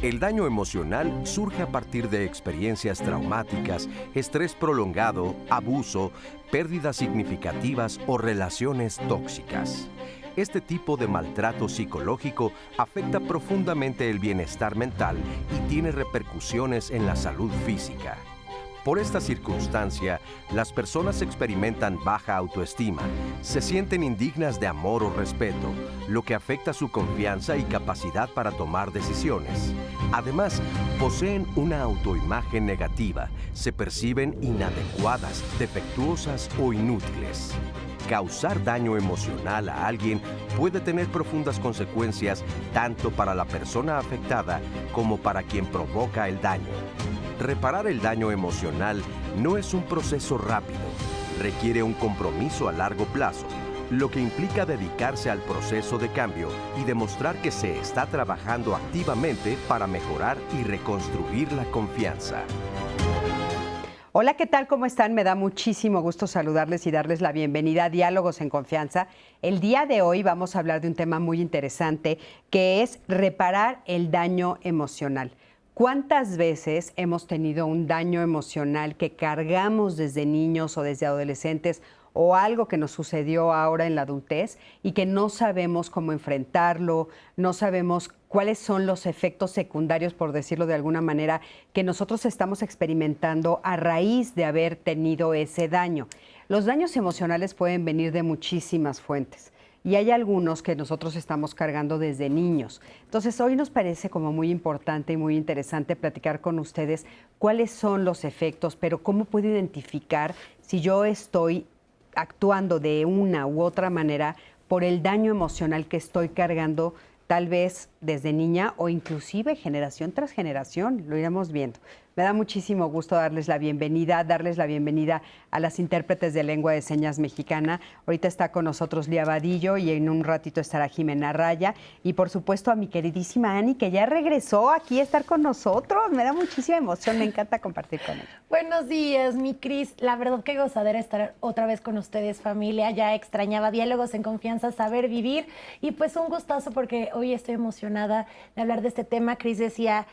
El daño emocional surge a partir de experiencias traumáticas, estrés prolongado, abuso, pérdidas significativas o relaciones tóxicas. Este tipo de maltrato psicológico afecta profundamente el bienestar mental y tiene repercusiones en la salud física. Por esta circunstancia, las personas experimentan baja autoestima, se sienten indignas de amor o respeto, lo que afecta su confianza y capacidad para tomar decisiones. Además, poseen una autoimagen negativa, se perciben inadecuadas, defectuosas o inútiles. Causar daño emocional a alguien puede tener profundas consecuencias tanto para la persona afectada como para quien provoca el daño. Reparar el daño emocional no es un proceso rápido, requiere un compromiso a largo plazo, lo que implica dedicarse al proceso de cambio y demostrar que se está trabajando activamente para mejorar y reconstruir la confianza. Hola, ¿qué tal? ¿Cómo están? Me da muchísimo gusto saludarles y darles la bienvenida a Diálogos en Confianza. El día de hoy vamos a hablar de un tema muy interesante que es reparar el daño emocional. ¿Cuántas veces hemos tenido un daño emocional que cargamos desde niños o desde adolescentes o algo que nos sucedió ahora en la adultez y que no sabemos cómo enfrentarlo, no sabemos cuáles son los efectos secundarios, por decirlo de alguna manera, que nosotros estamos experimentando a raíz de haber tenido ese daño? Los daños emocionales pueden venir de muchísimas fuentes. Y hay algunos que nosotros estamos cargando desde niños. Entonces, hoy nos parece como muy importante y muy interesante platicar con ustedes cuáles son los efectos, pero cómo puedo identificar si yo estoy actuando de una u otra manera por el daño emocional que estoy cargando, tal vez desde niña o inclusive generación tras generación, lo iremos viendo. Me da muchísimo gusto darles la bienvenida a las intérpretes de lengua de señas mexicana. Ahorita está con nosotros Lía Vadillo y en un ratito estará Jimena Raya. Y por supuesto a mi queridísima Ani, que ya regresó aquí a estar con nosotros. Me da muchísima emoción, me encanta compartir con ella. Buenos días, mi Cris. La verdad que gozadera estar otra vez con ustedes, familia. Ya extrañaba Diálogos en Confianza, saber vivir. Y pues un gustazo porque hoy estoy emocionada de hablar de este tema. Cris decía,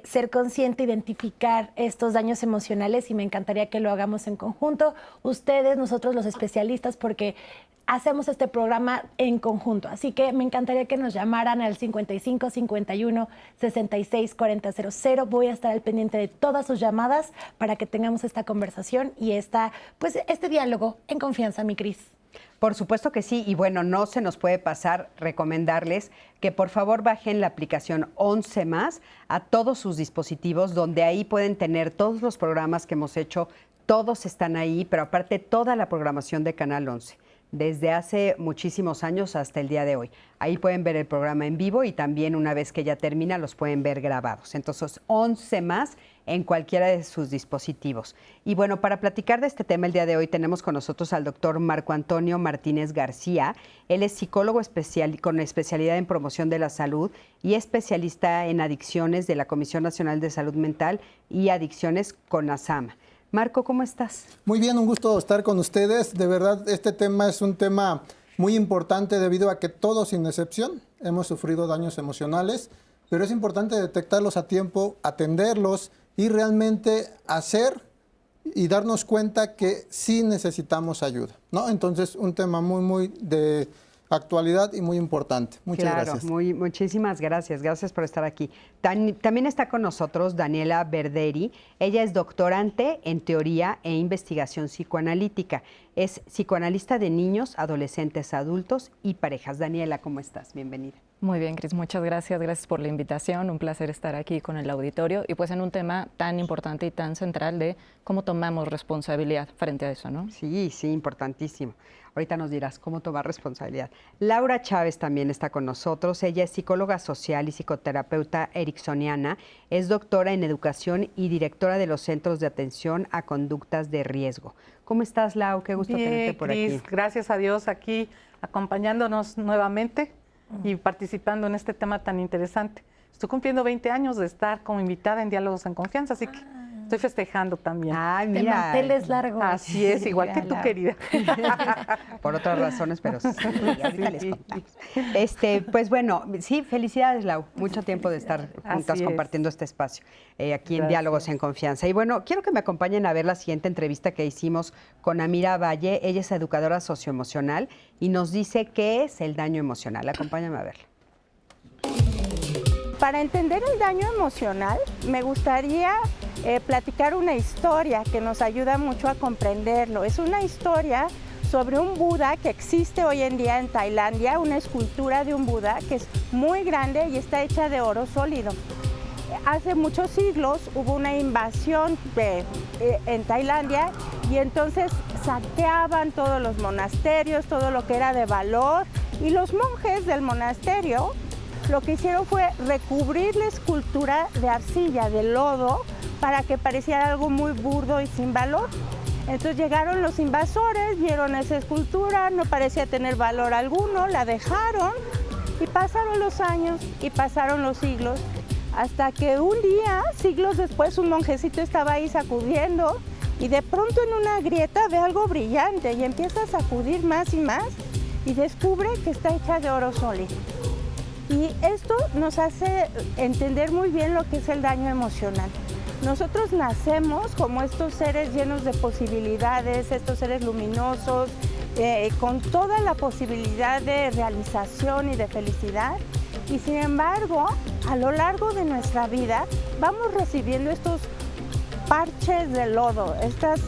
ser consciente, identificar estos daños emocionales y me encantaría que lo hagamos en conjunto. Ustedes, nosotros los especialistas, porque hacemos este programa en conjunto. Así que me encantaría que nos llamaran al 55 51 66 40 00. Voy a estar al pendiente de todas sus llamadas para que tengamos esta conversación y este diálogo en confianza, mi Cris. Por supuesto que sí, y bueno, no se nos puede pasar recomendarles que por favor bajen la aplicación 11 más a todos sus dispositivos, donde ahí pueden tener todos los programas que hemos hecho, todos están ahí, pero aparte toda la programación de Canal 11, desde hace muchísimos años hasta el día de hoy. Ahí pueden ver el programa en vivo y también una vez que ya termina los pueden ver grabados. Entonces, 11 más en cualquiera de sus dispositivos. Y bueno, para platicar de este tema el día de hoy tenemos con nosotros al doctor Marco Antonio Martínez García. Él es psicólogo con especialidad en promoción de la salud y especialista en adicciones de la Comisión Nacional de Salud Mental y Adicciones CONASAMA. Marco, ¿cómo estás? Muy bien, un gusto estar con ustedes. De verdad, este tema es un tema muy importante debido a que todos, sin excepción, hemos sufrido daños emocionales, pero es importante detectarlos a tiempo, atenderlos y realmente hacer y darnos cuenta que sí necesitamos ayuda, ¿no? Entonces, un tema muy de actualidad y muy importante. Muchas gracias. Muchísimas gracias. Gracias por estar aquí. También está con nosotros Daniela Verderi. Ella es doctorante en teoría e investigación psicoanalítica. Es psicoanalista de niños, adolescentes, adultos y parejas. Daniela, ¿cómo estás? Bienvenida. Muy bien, Cris, muchas gracias. Gracias por la invitación. Un placer estar aquí con el auditorio y pues en un tema tan importante y tan central de cómo tomamos responsabilidad frente a eso, ¿no? Sí, importantísimo. Ahorita nos dirás cómo tomar responsabilidad. Laura Chávez también está con nosotros. Ella es psicóloga social y psicoterapeuta ericksoniana. Es doctora en educación y directora de los Centros de Atención a Conductas de Riesgo. ¿Cómo estás, Lau? Qué gusto tenerte por Cris, aquí. Gracias a Dios aquí acompañándonos nuevamente y participando en este tema tan interesante. Estoy cumpliendo 20 años de estar como invitada en Diálogos en Confianza, así que Estoy festejando también. Ay, De mira. manteles largos. Así es, igual que tú, Mírala. querida. Por otras razones, pero sí, ahorita les Sí. contamos. Pues bueno, sí, felicidades, Lau. Mucho tiempo de estar juntas Así es. compartiendo este espacio aquí en Gracias. Diálogos en Confianza. Y bueno, quiero que me acompañen a ver la siguiente entrevista que hicimos con Amira Valle. Ella es educadora socioemocional y nos dice qué es el daño emocional. Acompáñame a verla. Para entender el daño emocional, me gustaría platicar una historia que nos ayuda mucho a comprenderlo. Es una historia sobre un Buda que existe hoy en día en Tailandia, una escultura de un Buda que es muy grande y está hecha de oro sólido. Hace muchos siglos hubo una invasión en Tailandia y entonces saqueaban todos los monasterios, todo lo que era de valor, y los monjes del monasterio lo que hicieron fue recubrir la escultura de arcilla, de lodo, para que pareciera algo muy burdo y sin valor. Entonces llegaron los invasores, vieron esa escultura, no parecía tener valor alguno, la dejaron y pasaron los años y pasaron los siglos, hasta que un día, siglos después, un monjecito estaba ahí sacudiendo y de pronto en una grieta ve algo brillante y empieza a sacudir más y más y descubre que está hecha de oro sólido. Y esto nos hace entender muy bien lo que es el daño emocional. Nosotros nacemos como estos seres llenos de posibilidades, estos seres luminosos, con toda la posibilidad de realización y de felicidad. Y sin embargo, a lo largo de nuestra vida vamos recibiendo estos parches de lodo, estas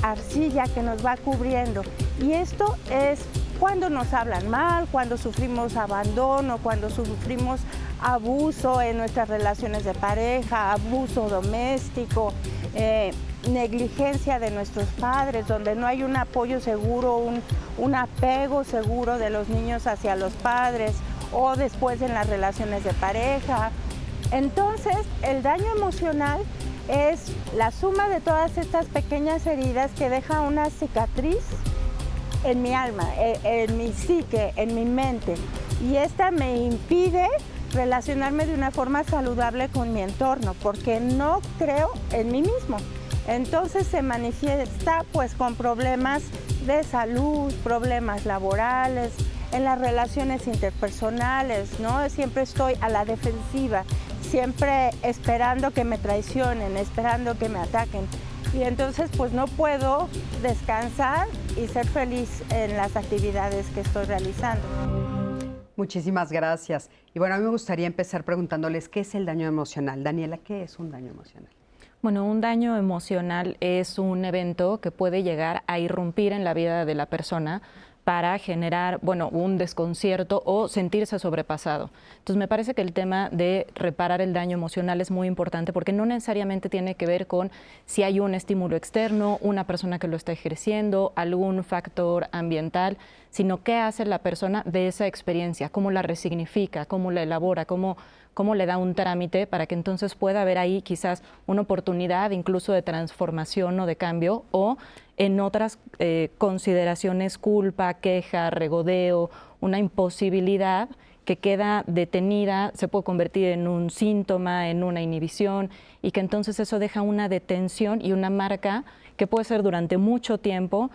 arcilla que nos va cubriendo. Y esto es cuando nos hablan mal, cuando sufrimos abandono, cuando sufrimos abuso en nuestras relaciones de pareja, abuso doméstico, negligencia de nuestros padres, donde no hay un apoyo seguro, un apego seguro de los niños hacia los padres, o después en las relaciones de pareja. Entonces, el daño emocional es la suma de todas estas pequeñas heridas que deja una cicatriz en mi alma, en mi psique, en mi mente. Y esta me impide relacionarme de una forma saludable con mi entorno, porque no creo en mí mismo. Entonces se manifiesta pues con problemas de salud, problemas laborales, en las relaciones interpersonales, ¿no? Siempre estoy a la defensiva, siempre esperando que me traicionen, esperando que me ataquen. Y entonces pues no puedo descansar y ser feliz en las actividades que estoy realizando. Muchísimas gracias. Y bueno, a mí me gustaría empezar preguntándoles qué es el daño emocional. Daniela, ¿qué es un daño emocional? Bueno, un daño emocional es un evento que puede llegar a irrumpir en la vida de la persona para generar, bueno, un desconcierto o sentirse sobrepasado. Entonces, me parece que el tema de reparar el daño emocional es muy importante porque no necesariamente tiene que ver con si hay un estímulo externo, una persona que lo está ejerciendo, algún factor ambiental, sino qué hace la persona de esa experiencia, cómo la resignifica, cómo la elabora, cómo le da un trámite para que entonces pueda haber ahí quizás una oportunidad incluso de transformación o de cambio, o en otras consideraciones, culpa, queja, regodeo, una imposibilidad que queda detenida, se puede convertir en un síntoma, en una inhibición, y que entonces eso deja una detención y una marca que puede ser durante mucho tiempo,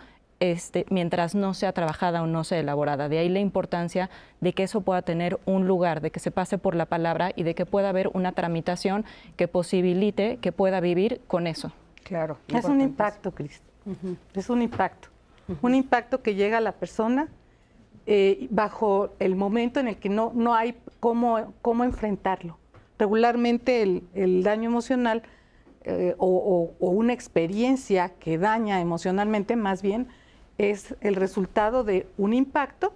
mientras no sea trabajada o no sea elaborada. De ahí la importancia de que eso pueda tener un lugar, de que se pase por la palabra y de que pueda haber una tramitación que posibilite que pueda vivir con eso. Claro. Es un impacto, Cris. Es un impacto. Un impacto que llega a la persona bajo el momento en el que no hay cómo enfrentarlo. Regularmente el daño emocional o una experiencia que daña emocionalmente, más bien, es el resultado de un impacto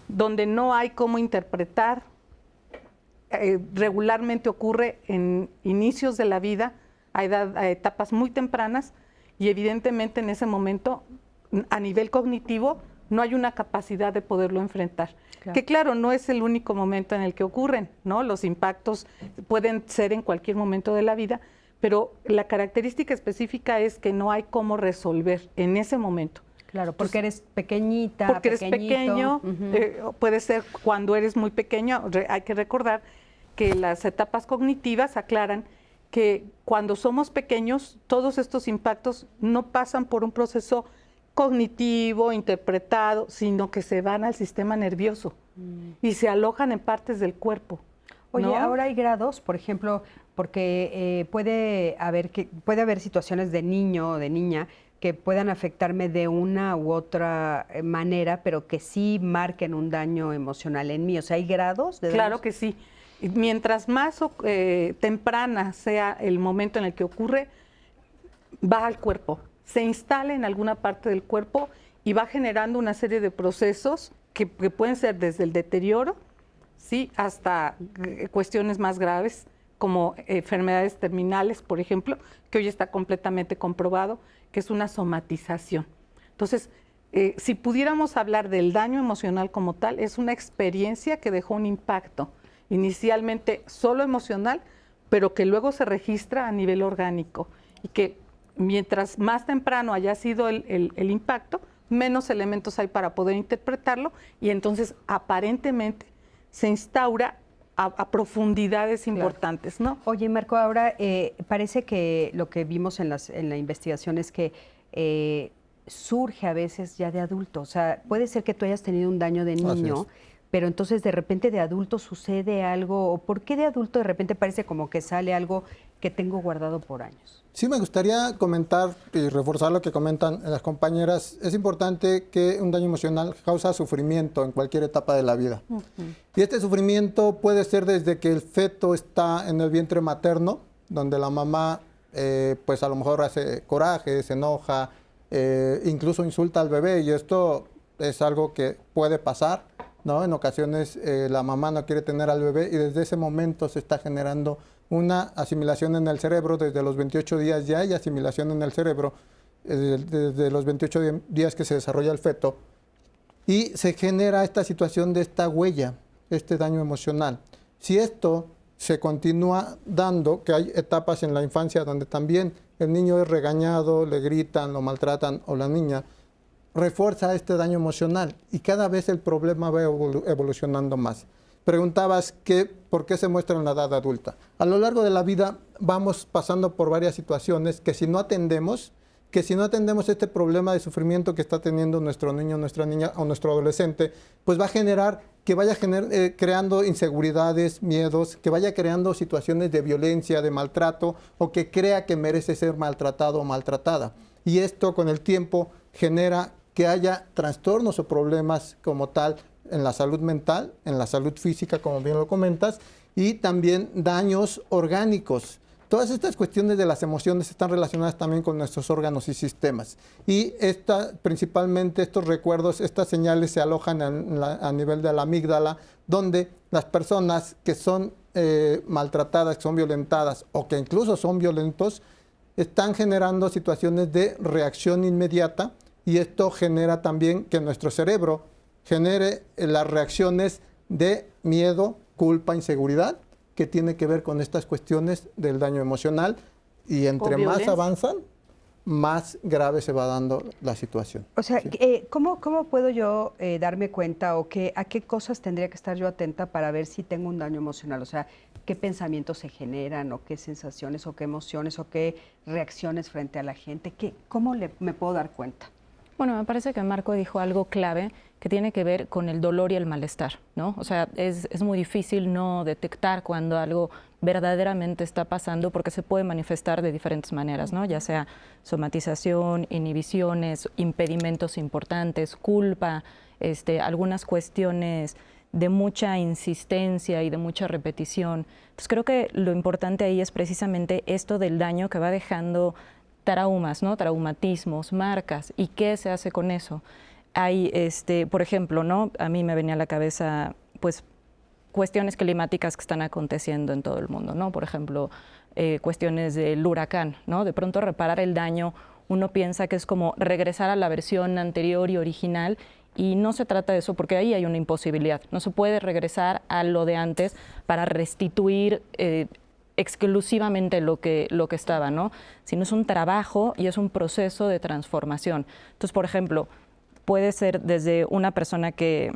donde no hay cómo interpretar. Regularmente ocurre en inicios de la vida, a etapas muy tempranas, y evidentemente en ese momento, a nivel cognitivo, no hay una capacidad de poderlo enfrentar. Claro. Que claro, no es el único momento en el que ocurren, ¿no? Los impactos pueden ser en cualquier momento de la vida, pero la característica específica es que no hay cómo resolver en ese momento. Claro, porque eres pequeñita, porque eres pequeño, puede ser cuando eres muy pequeño. Hay que recordar que las etapas cognitivas aclaran que cuando somos pequeños, todos estos impactos no pasan por un proceso cognitivo, interpretado, sino que se van al sistema nervioso y se alojan en partes del cuerpo. Oye, ¿no? ahora hay grados, por ejemplo, porque puede haber situaciones de niño o de niña que puedan afectarme de una u otra manera, pero que sí marquen un daño emocional en mí. O sea, ¿hay grados de daños? Claro que sí. Y mientras más temprana sea el momento en el que ocurre, va al cuerpo, se instala en alguna parte del cuerpo y va generando una serie de procesos que pueden ser desde el deterioro, ¿sí?, hasta cuestiones más graves, como enfermedades terminales, por ejemplo, que hoy está completamente comprobado que es una somatización. Entonces, si pudiéramos hablar del daño emocional como tal, es una experiencia que dejó un impacto, inicialmente solo emocional, pero que luego se registra a nivel orgánico y que mientras más temprano haya sido el impacto, menos elementos hay para poder interpretarlo y entonces aparentemente se instaura a profundidades importantes, ¿no? Oye, Marco, ahora parece que lo que vimos en la investigación es que surge a veces ya de adulto. O sea, puede ser que tú hayas tenido un daño de niño, pero entonces de repente de adulto sucede algo. ¿O por qué de adulto de repente parece como que sale algo que tengo guardado por años? Sí, me gustaría comentar y reforzar lo que comentan las compañeras. Es importante que un daño emocional causa sufrimiento en cualquier etapa de la vida. Y este sufrimiento puede ser desde que el feto está en el vientre materno, donde la mamá pues a lo mejor hace coraje, se enoja, incluso insulta al bebé, y esto es algo que puede pasar, ¿no? En ocasiones la mamá no quiere tener al bebé y desde ese momento se está generando una asimilación en el cerebro. Desde los 28 días ya hay asimilación en el cerebro, desde los 28 días que se desarrolla el feto, y se genera esta situación de esta huella, este daño emocional. Si esto se continúa dando, que hay etapas en la infancia donde también el niño es regañado, le gritan, lo maltratan, o la niña, refuerza este daño emocional y cada vez el problema va evolucionando más. Preguntabas por qué se muestra en la edad adulta. A lo largo de la vida vamos pasando por varias situaciones que si no atendemos este problema de sufrimiento que está teniendo nuestro niño, nuestra niña o nuestro adolescente, pues va a generar que vaya creando inseguridades, miedos, que vaya creando situaciones de violencia, de maltrato, o que crea que merece ser maltratado o maltratada. Y esto con el tiempo genera que haya trastornos o problemas como tal en la salud mental, en la salud física, como bien lo comentas, y también daños orgánicos. Todas estas cuestiones de las emociones están relacionadas también con nuestros órganos y sistemas. Y principalmente estos recuerdos, estas señales se alojan a nivel de la amígdala, donde las personas que son maltratadas, que son violentadas o que incluso son violentos, están generando situaciones de reacción inmediata, y esto genera también que nuestro cerebro genere las reacciones de miedo, culpa, inseguridad, que tiene que ver con estas cuestiones del daño emocional, y entre más avanzan, más grave se va dando la situación. O sea, ¿sí? ¿cómo puedo yo darme cuenta o a qué cosas tendría que estar yo atenta para ver si tengo un daño emocional? O sea, ¿qué pensamientos se generan o qué sensaciones o qué emociones o qué reacciones frente a la gente? ¿Cómo me puedo dar cuenta? Bueno, me parece que Marco dijo algo clave que tiene que ver con el dolor y el malestar, ¿no? O sea, es muy difícil no detectar cuando algo verdaderamente está pasando porque se puede manifestar de diferentes maneras, ¿no? Ya sea somatización, inhibiciones, impedimentos importantes, culpa, algunas cuestiones de mucha insistencia y de mucha repetición. Entonces creo que lo importante ahí es precisamente esto del daño que va dejando traumas, ¿no? Traumatismos, marcas, ¿y qué se hace con eso? Hay, por ejemplo, ¿no? A mí me venía a la cabeza, pues, cuestiones climáticas que están aconteciendo en todo el mundo, ¿no? Por ejemplo, cuestiones del huracán, ¿no? De pronto reparar el daño, uno piensa que es como regresar a la versión anterior y original, y no se trata de eso porque ahí hay una imposibilidad. No se puede regresar a lo de antes para restituir exclusivamente lo que estaba, ¿no? Sino es un trabajo y es un proceso de transformación. Entonces, por ejemplo, puede ser desde una persona que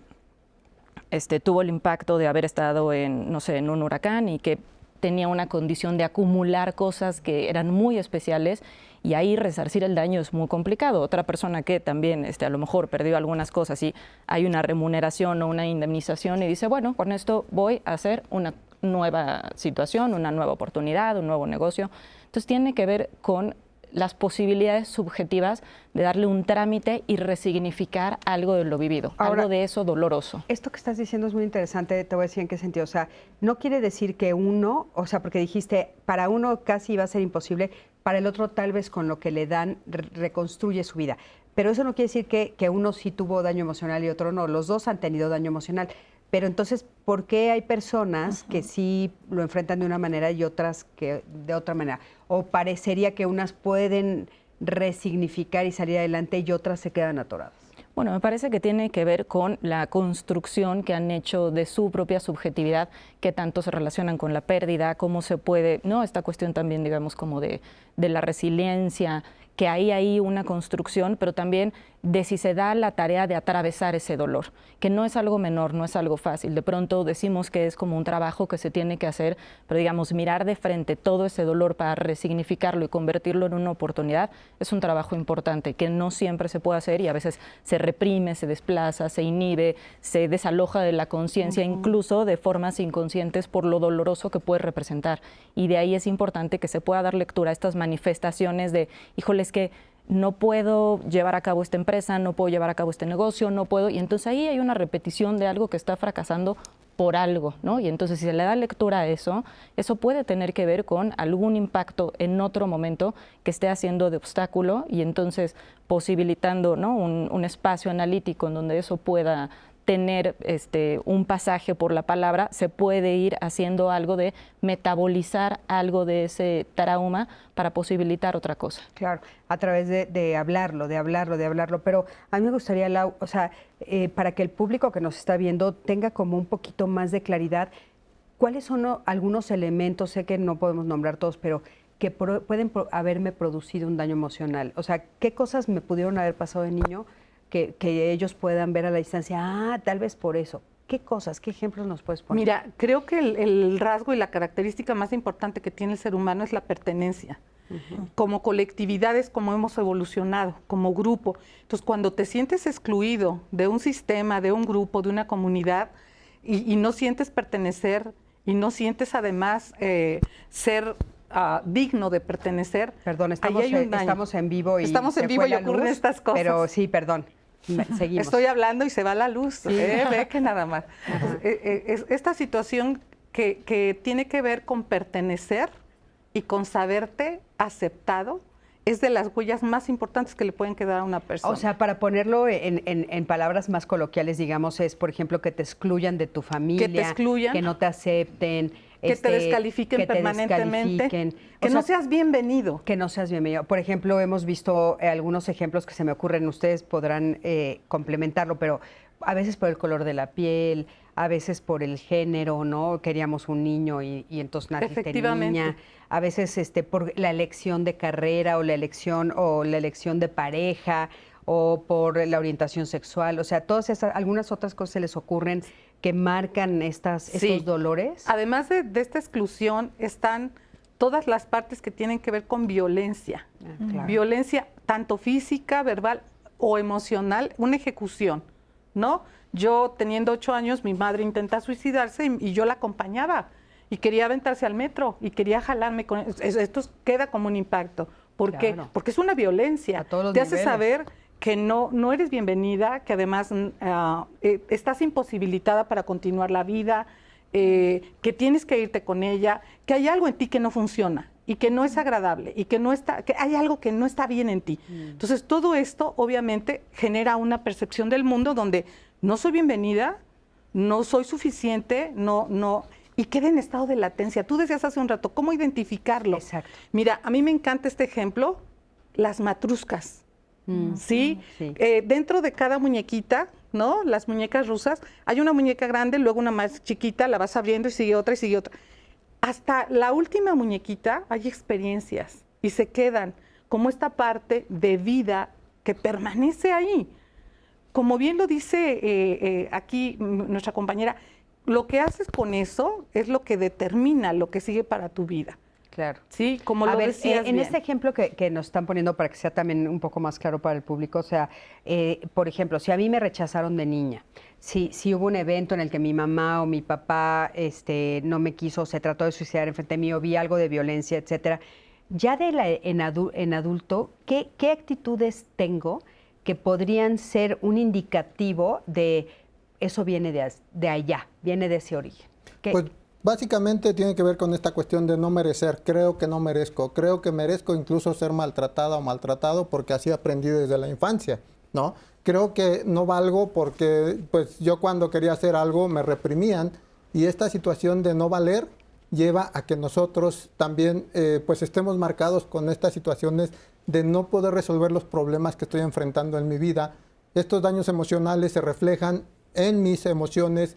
tuvo el impacto de haber estado en, no sé, en un huracán y que tenía una condición de acumular cosas que eran muy especiales, y ahí resarcir el daño es muy complicado. Otra persona que también a lo mejor perdió algunas cosas y hay una remuneración o una indemnización y dice, bueno, con esto voy a hacer una nueva situación, una nueva oportunidad, un nuevo negocio. Entonces tiene que ver con las posibilidades subjetivas de darle un trámite y resignificar algo de lo vivido, Ahora, algo de eso doloroso. Esto que estás diciendo es muy interesante, te voy a decir en qué sentido. O sea, no quiere decir que uno, o sea, porque dijiste, para uno casi va a ser imposible, para el otro tal vez con lo que le dan reconstruye su vida. Pero eso no quiere decir que uno sí tuvo daño emocional y otro no. Los dos han tenido daño emocional. Pero entonces, ¿por qué hay personas que sí lo enfrentan de una manera y otras que de otra manera? O parecería que unas pueden resignificar y salir adelante y otras se quedan atoradas. Bueno, me parece que tiene que ver con la construcción que han hecho de su propia subjetividad, que tanto se relacionan con la pérdida, cómo se puede, ¿no? Esta cuestión también, digamos, como de la resiliencia, que hay una construcción, pero también de si se da la tarea de atravesar ese dolor, que no es algo menor, no es algo fácil. De pronto decimos que es como un trabajo que se tiene que hacer, pero digamos, mirar de frente todo ese dolor para resignificarlo y convertirlo en una oportunidad es un trabajo importante que no siempre se puede hacer y a veces se reprime, se desplaza, se inhibe, se desaloja de la conciencia, incluso de formas inconscientes por lo doloroso que puede representar. Y de ahí es importante que se pueda dar lectura a estas manifestaciones de, híjole, es que no puedo llevar a cabo esta empresa, no puedo llevar a cabo este negocio, no puedo, y entonces ahí hay una repetición de algo que está fracasando por algo, ¿no? Y entonces si se le da lectura a eso, eso puede tener que ver con algún impacto en otro momento que esté haciendo de obstáculo y entonces posibilitando, ¿no? un espacio analítico en donde eso pueda tener un pasaje por la palabra, se puede ir haciendo algo de metabolizar algo de ese trauma para posibilitar otra cosa. Claro, a través de hablarlo, pero a mí me gustaría, Lau, o sea, para que el público que nos está viendo tenga como un poquito más de claridad, ¿cuáles son algunos elementos, sé que no podemos nombrar todos, pero que pueden haberme producido un daño emocional? O sea, ¿qué cosas me pudieron haber pasado de niño que ellos puedan ver a la distancia? Tal vez por eso. ¿Qué cosas, qué ejemplos nos puedes poner? Mira, creo que el rasgo y la característica más importante que tiene el ser humano es la pertenencia. Como colectividades, como hemos evolucionado, como grupo. Entonces, cuando te sientes excluido de un sistema, de un grupo, de una comunidad, y no sientes pertenecer, y no sientes además ser digno de pertenecer. Perdón, estamos en vivo y ocurren estas cosas. Pero sí, perdón. Seguimos. Estoy hablando y se va la luz, sí. Ve que nada más. Esta situación que tiene que ver con pertenecer y con saberte aceptado es de las huellas más importantes que le pueden quedar a una persona. O sea, para ponerlo en palabras más coloquiales, digamos, es, por ejemplo, que te excluyan de tu familia, que te excluyan, que no te acepten, que te descalifiquen permanentemente, que no seas bienvenido. Que no seas bienvenido. Por ejemplo, hemos visto algunos ejemplos que se me ocurren, ustedes podrán complementarlo, pero a veces por el color de la piel, a veces por el género, ¿no? Queríamos un niño y entonces naciste niña. A veces por la elección de carrera o la elección de pareja o por la orientación sexual. O sea, algunas otras cosas se les ocurren que marcan estos dolores. Además de esta exclusión están todas las partes que tienen que ver con violencia. Claro. Violencia tanto física, verbal o emocional, una ejecución, ¿no? Yo teniendo 8 años, mi madre intenta suicidarse y yo la acompañaba y quería aventarse al metro y quería jalarme con esto queda como un impacto. ¿Por qué? Porque es una violencia. A todos los Te niveles. hace saber que no eres bienvenida, que además estás imposibilitada para continuar la vida, que tienes que irte con ella, que hay algo en ti que no funciona y que no es agradable y que hay algo que no está bien en ti. Entonces, todo esto obviamente genera una percepción del mundo donde no soy bienvenida, no soy suficiente, y queda en estado de latencia. Tú decías hace un rato, ¿cómo identificarlo? Exacto. Mira, a mí me encanta este ejemplo, las matruscas. ¿Sí? Dentro de cada muñequita, ¿no? Las muñecas rusas, hay una muñeca grande, luego una más chiquita, la vas abriendo y sigue otra y sigue otra. Hasta la última muñequita hay experiencias y se quedan como esta parte de vida que permanece ahí. Como bien lo dice aquí nuestra compañera, lo que haces con eso es lo que determina lo que sigue para tu vida. Claro. Sí, como A lo ver, decías en bien. este ejemplo que nos están poniendo para que sea también un poco más claro para el público, o sea, por ejemplo, si a mí me rechazaron de niña, si hubo un evento en el que mi mamá o mi papá no me quiso, se trató de suicidar enfrente mío, vi algo de violencia, etcétera, ya en adulto, ¿qué actitudes tengo que podrían ser un indicativo de eso viene de allá, viene de ese origen? Pues básicamente tiene que ver con esta cuestión de no merecer. Creo que no merezco. Creo que merezco incluso ser maltratada o maltratado porque así aprendí desde la infancia, ¿no? Creo que no valgo porque pues yo cuando quería hacer algo me reprimían y esta situación de no valer lleva a que nosotros también pues estemos marcados con estas situaciones de no poder resolver los problemas que estoy enfrentando en mi vida. Estos daños emocionales se reflejan en mis emociones.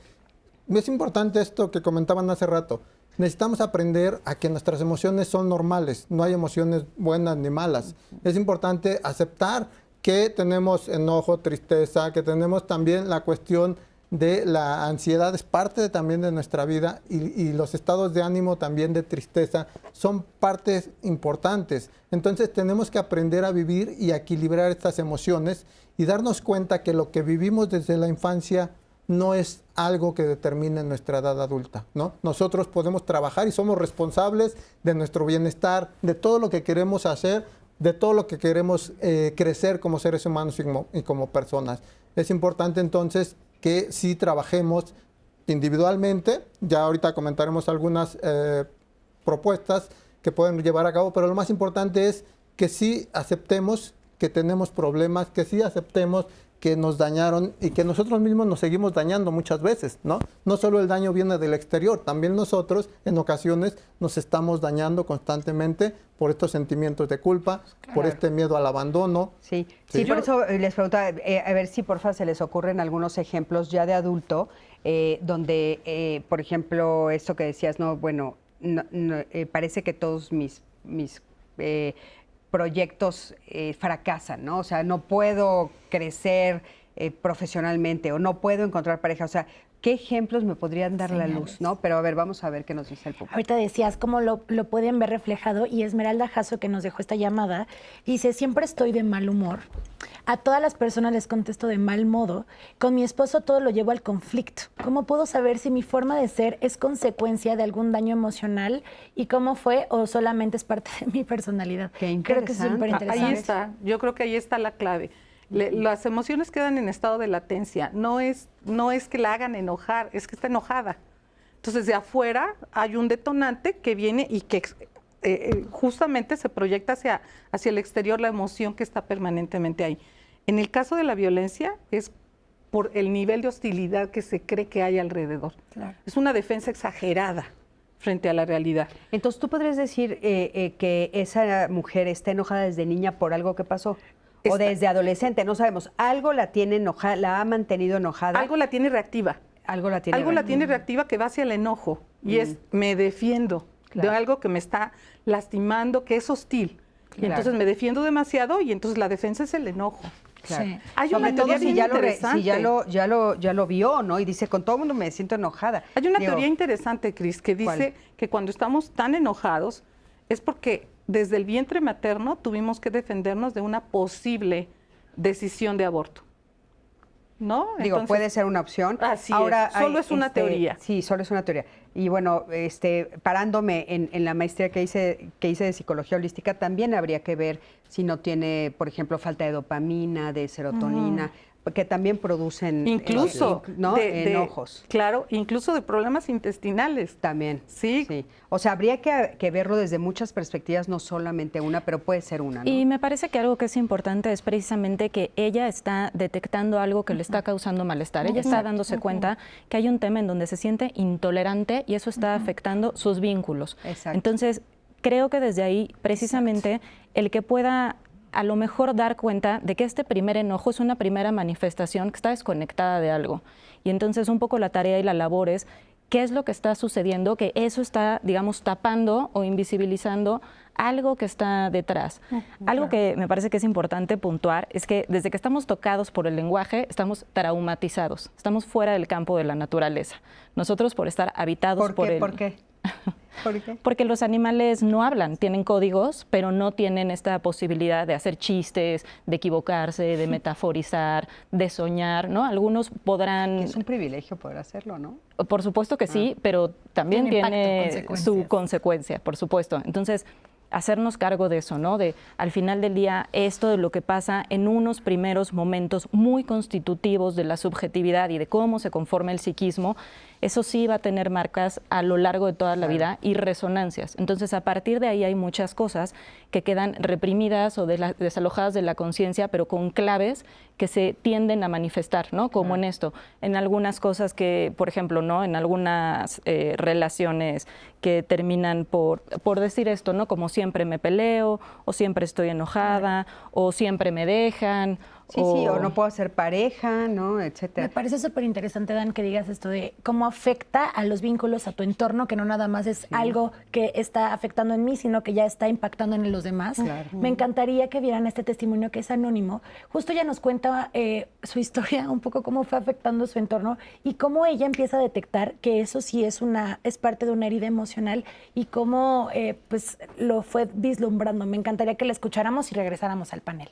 Es importante esto que comentaban hace rato. Necesitamos aprender a que nuestras emociones son normales, no hay emociones buenas ni malas. Es importante aceptar que tenemos enojo, tristeza, que tenemos también la cuestión de la ansiedad, es parte también de nuestra vida y los estados de ánimo también de tristeza son partes importantes. Entonces tenemos que aprender a vivir y a equilibrar estas emociones y darnos cuenta que lo que vivimos desde la infancia no es algo que determine nuestra edad adulta, ¿no? Nosotros podemos trabajar y somos responsables de nuestro bienestar, de todo lo que queremos hacer, de todo lo que queremos crecer como seres humanos y como personas. Es importante entonces que sí trabajemos individualmente, ya ahorita comentaremos algunas propuestas que pueden llevar a cabo, pero lo más importante es que sí aceptemos que tenemos problemas, que sí aceptemos que nos dañaron y que nosotros mismos nos seguimos dañando muchas veces, ¿no? No solo el daño viene del exterior, también nosotros en ocasiones nos estamos dañando constantemente por estos sentimientos de culpa, por este miedo al abandono. Sí, por eso les preguntaba, a ver si porfa se les ocurren algunos ejemplos ya de adulto, donde, por ejemplo, esto que decías, no, bueno, parece que todos mis proyectos fracasan, ¿no? O sea, no puedo crecer profesionalmente o no puedo encontrar pareja. O sea, ¿qué ejemplos me podrían dar la luz, no? Pero a ver, vamos a ver qué nos dice el público. Ahorita decías cómo lo pueden ver reflejado y Esmeralda Jasso, que nos dejó esta llamada, dice, siempre estoy de mal humor. A todas las personas les contesto de mal modo. Con mi esposo todo lo llevo al conflicto. ¿Cómo puedo saber si mi forma de ser es consecuencia de algún daño emocional y cómo fue o solamente es parte de mi personalidad? Qué interesante. Creo que es súper interesante. Ahí está, yo creo que ahí está la clave. Las emociones quedan en estado de latencia, no es que la hagan enojar, es que está enojada. Entonces de afuera hay un detonante que viene y que justamente se proyecta hacia el exterior la emoción que está permanentemente ahí. En el caso de la violencia es por el nivel de hostilidad que se cree que hay alrededor. Claro. Es una defensa exagerada frente a la realidad. Entonces, ¿tú podrías decir que esa mujer está enojada desde niña por algo que pasó? O desde adolescente, no sabemos. Algo la tiene enojada, la ha mantenido enojada. Algo la tiene reactiva. Algo la tiene la tiene reactiva que va hacia el enojo. Y es, me defiendo de algo que me está lastimando, que es hostil. Y entonces me defiendo demasiado y entonces la defensa es el enojo. Claro. Sí. Hay Sobre una todo teoría si bien interesante. ya lo vio, ¿no? Y dice, con todo el mundo me siento enojada. Hay una teoría interesante, Cris, que dice que cuando estamos tan enojados es porque desde el vientre materno tuvimos que defendernos de una posible decisión de aborto. ¿No? Digo, Entonces, puede ser una opción. Así Ahora es. Solo es una teoría. Sí, solo es una teoría. Y bueno, parándome en la maestría que hice de psicología holística, también habría que ver si no tiene, por ejemplo, falta de dopamina, de serotonina, que también producen incluso enojos. Claro, incluso de problemas intestinales. También. Sí. O sea, habría que verlo desde muchas perspectivas, no solamente una, pero puede ser una, ¿no? Y me parece que algo que es importante es precisamente que ella está detectando algo que le está causando malestar. Ella está dándose cuenta que hay un tema en donde se siente intolerante y eso está afectando sus vínculos. Exacto. Entonces, creo que desde ahí, precisamente, el que pueda a lo mejor dar cuenta de que este primer enojo es una primera manifestación que está desconectada de algo. Y entonces un poco la tarea y la labor es qué es lo que está sucediendo, que eso está, digamos, tapando o invisibilizando algo que está detrás. Algo que me parece que es importante puntuar es que desde que estamos tocados por el lenguaje, estamos traumatizados, estamos fuera del campo de la naturaleza. Nosotros por estar habitados por el... ¿Por qué? ¿Por qué? Porque los animales no hablan, tienen códigos, pero no tienen esta posibilidad de hacer chistes, de equivocarse, de metaforizar, de soñar, ¿no? Algunos podrán... Es un privilegio poder hacerlo, ¿no? Por supuesto que sí, pero también tiene su consecuencia, por supuesto. Entonces, hacernos cargo de eso, ¿no? De, al final del día, esto de lo que pasa en unos primeros momentos muy constitutivos de la subjetividad y de cómo se conforma el psiquismo, eso sí va a tener marcas a lo largo de toda la vida y resonancias. Entonces, a partir de ahí hay muchas cosas que quedan reprimidas o desalojadas de la conciencia, pero con claves que se tienden a manifestar, ¿no? Como en esto, en algunas cosas que, por ejemplo, ¿no? En algunas relaciones que terminan por decir esto, ¿no? Como siempre me peleo, o siempre estoy enojada, o siempre me dejan. Sí, o no puedo ser pareja, ¿no? Etcétera. Me parece súper interesante, Dan, que digas esto de cómo afecta a los vínculos, a tu entorno, que no nada más es algo que está afectando en mí, sino que ya está impactando en los demás. Claro. Me encantaría que vieran este testimonio que es anónimo. Justo ella nos cuenta su historia, un poco cómo fue afectando su entorno y cómo ella empieza a detectar que eso sí es parte de una herida emocional y cómo pues lo fue vislumbrando. Me encantaría que la escucháramos y regresáramos al panel.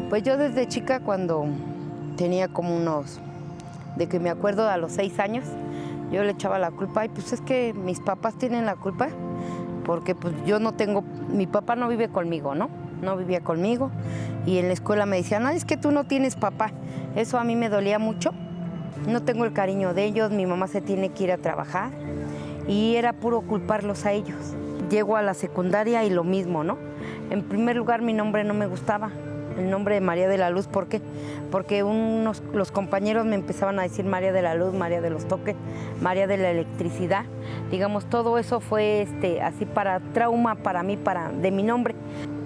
Pues yo desde chica, cuando tenía como de que me acuerdo a los 6 años, yo le echaba la culpa, y pues es que mis papás tienen la culpa, porque pues yo no tengo, mi papá no vive conmigo, ¿no? No vivía conmigo, y en la escuela me decían, es que tú no tienes papá. Eso a mí me dolía mucho, no tengo el cariño de ellos, mi mamá se tiene que ir a trabajar, y era puro culparlos a ellos. Llego a la secundaria y lo mismo, ¿no? En primer lugar, mi nombre no me gustaba, el nombre de María de la Luz. ¿Por qué? Porque los compañeros me empezaban a decir María de la Luz, María de los Toques, María de la Electricidad. Digamos, todo eso fue así para trauma para mí, de mi nombre.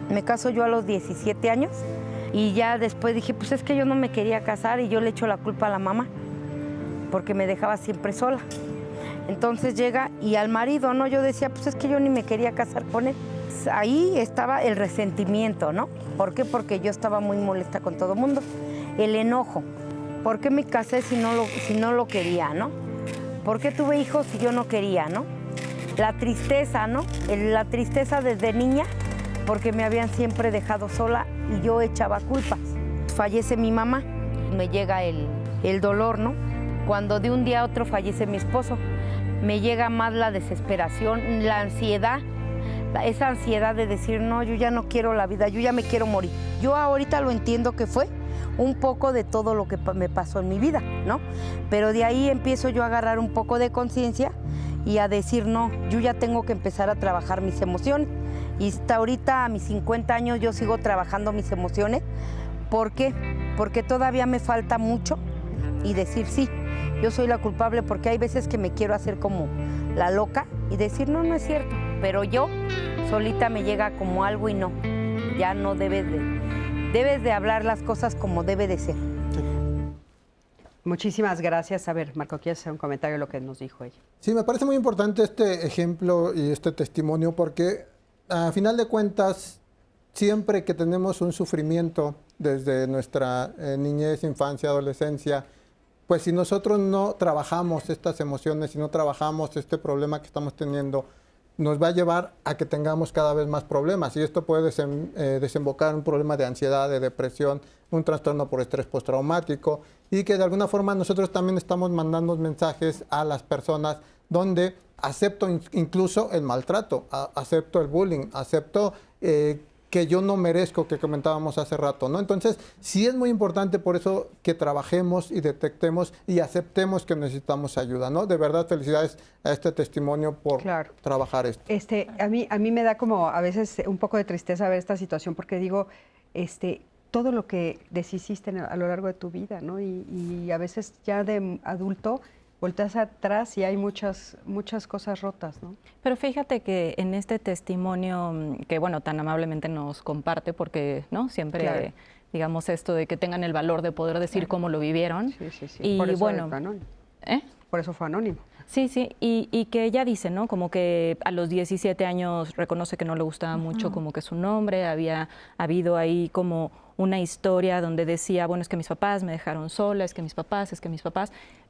Me caso yo a los 17 años y ya después dije, pues es que yo no me quería casar y yo le echo la culpa a la mamá porque me dejaba siempre sola. Entonces llega y al marido, ¿no? Yo decía, pues es que yo ni me quería casar con él. Ahí estaba el resentimiento, ¿no? ¿Por qué? Porque yo estaba muy molesta con todo el mundo. El enojo. ¿Por qué me casé si no lo quería, no? ¿Por qué tuve hijos si yo no quería, no? La tristeza, ¿no? La tristeza desde niña, porque me habían siempre dejado sola y yo echaba culpas. Fallece mi mamá, me llega el dolor, ¿no? Cuando de un día a otro fallece mi esposo, me llega más la desesperación, la ansiedad, esa ansiedad de decir, no, yo ya no quiero la vida, yo ya me quiero morir. Yo ahorita lo entiendo que fue un poco de todo lo que me pasó en mi vida, ¿no? Pero de ahí empiezo yo a agarrar un poco de conciencia y a decir, no, yo ya tengo que empezar a trabajar mis emociones. Y hasta ahorita, a mis 50 años, yo sigo trabajando mis emociones. ¿Por qué? Porque todavía me falta mucho y decir, sí, yo soy la culpable, porque hay veces que me quiero hacer como la loca y decir, no, no es cierto. Pero yo solita me llega como algo y no, ya no debes de hablar las cosas como debe de ser. Muchísimas gracias. A ver, Marco, ¿quieres hacer un comentario de lo que nos dijo ella? Sí, me parece muy importante este ejemplo y este testimonio porque a final de cuentas, siempre que tenemos un sufrimiento desde nuestra niñez, infancia, adolescencia, pues si nosotros no trabajamos estas emociones, si no trabajamos este problema que estamos teniendo, nos va a llevar a que tengamos cada vez más problemas. Y esto puede desembocar en un problema de ansiedad, de depresión, un trastorno por estrés postraumático, y que de alguna forma nosotros también estamos mandando mensajes a las personas donde acepto incluso el maltrato, acepto el bullying, acepto que yo no merezco, que comentábamos hace rato, ¿no? Entonces, sí es muy importante por eso que trabajemos y detectemos y aceptemos que necesitamos ayuda, ¿no? De verdad, felicidades a este testimonio por trabajar esto. A mí me da como a veces un poco de tristeza ver esta situación porque digo, todo lo que deshiciste a lo largo de tu vida, ¿no? Y a veces ya de adulto volteas atrás y hay muchas cosas rotas, ¿no? Pero fíjate que en este testimonio que, bueno, tan amablemente nos comparte, porque, ¿no? Siempre, digamos, esto de que tengan el valor de poder decir cómo lo vivieron. Sí. Y por eso bueno, por eso fue anónimo. Sí, sí, y que ella dice, ¿no? Como que a los 17 años reconoce que no le gustaba mucho como que su nombre, había habido ahí como una historia donde decía, bueno, es que mis papás me dejaron sola, es que mis papás,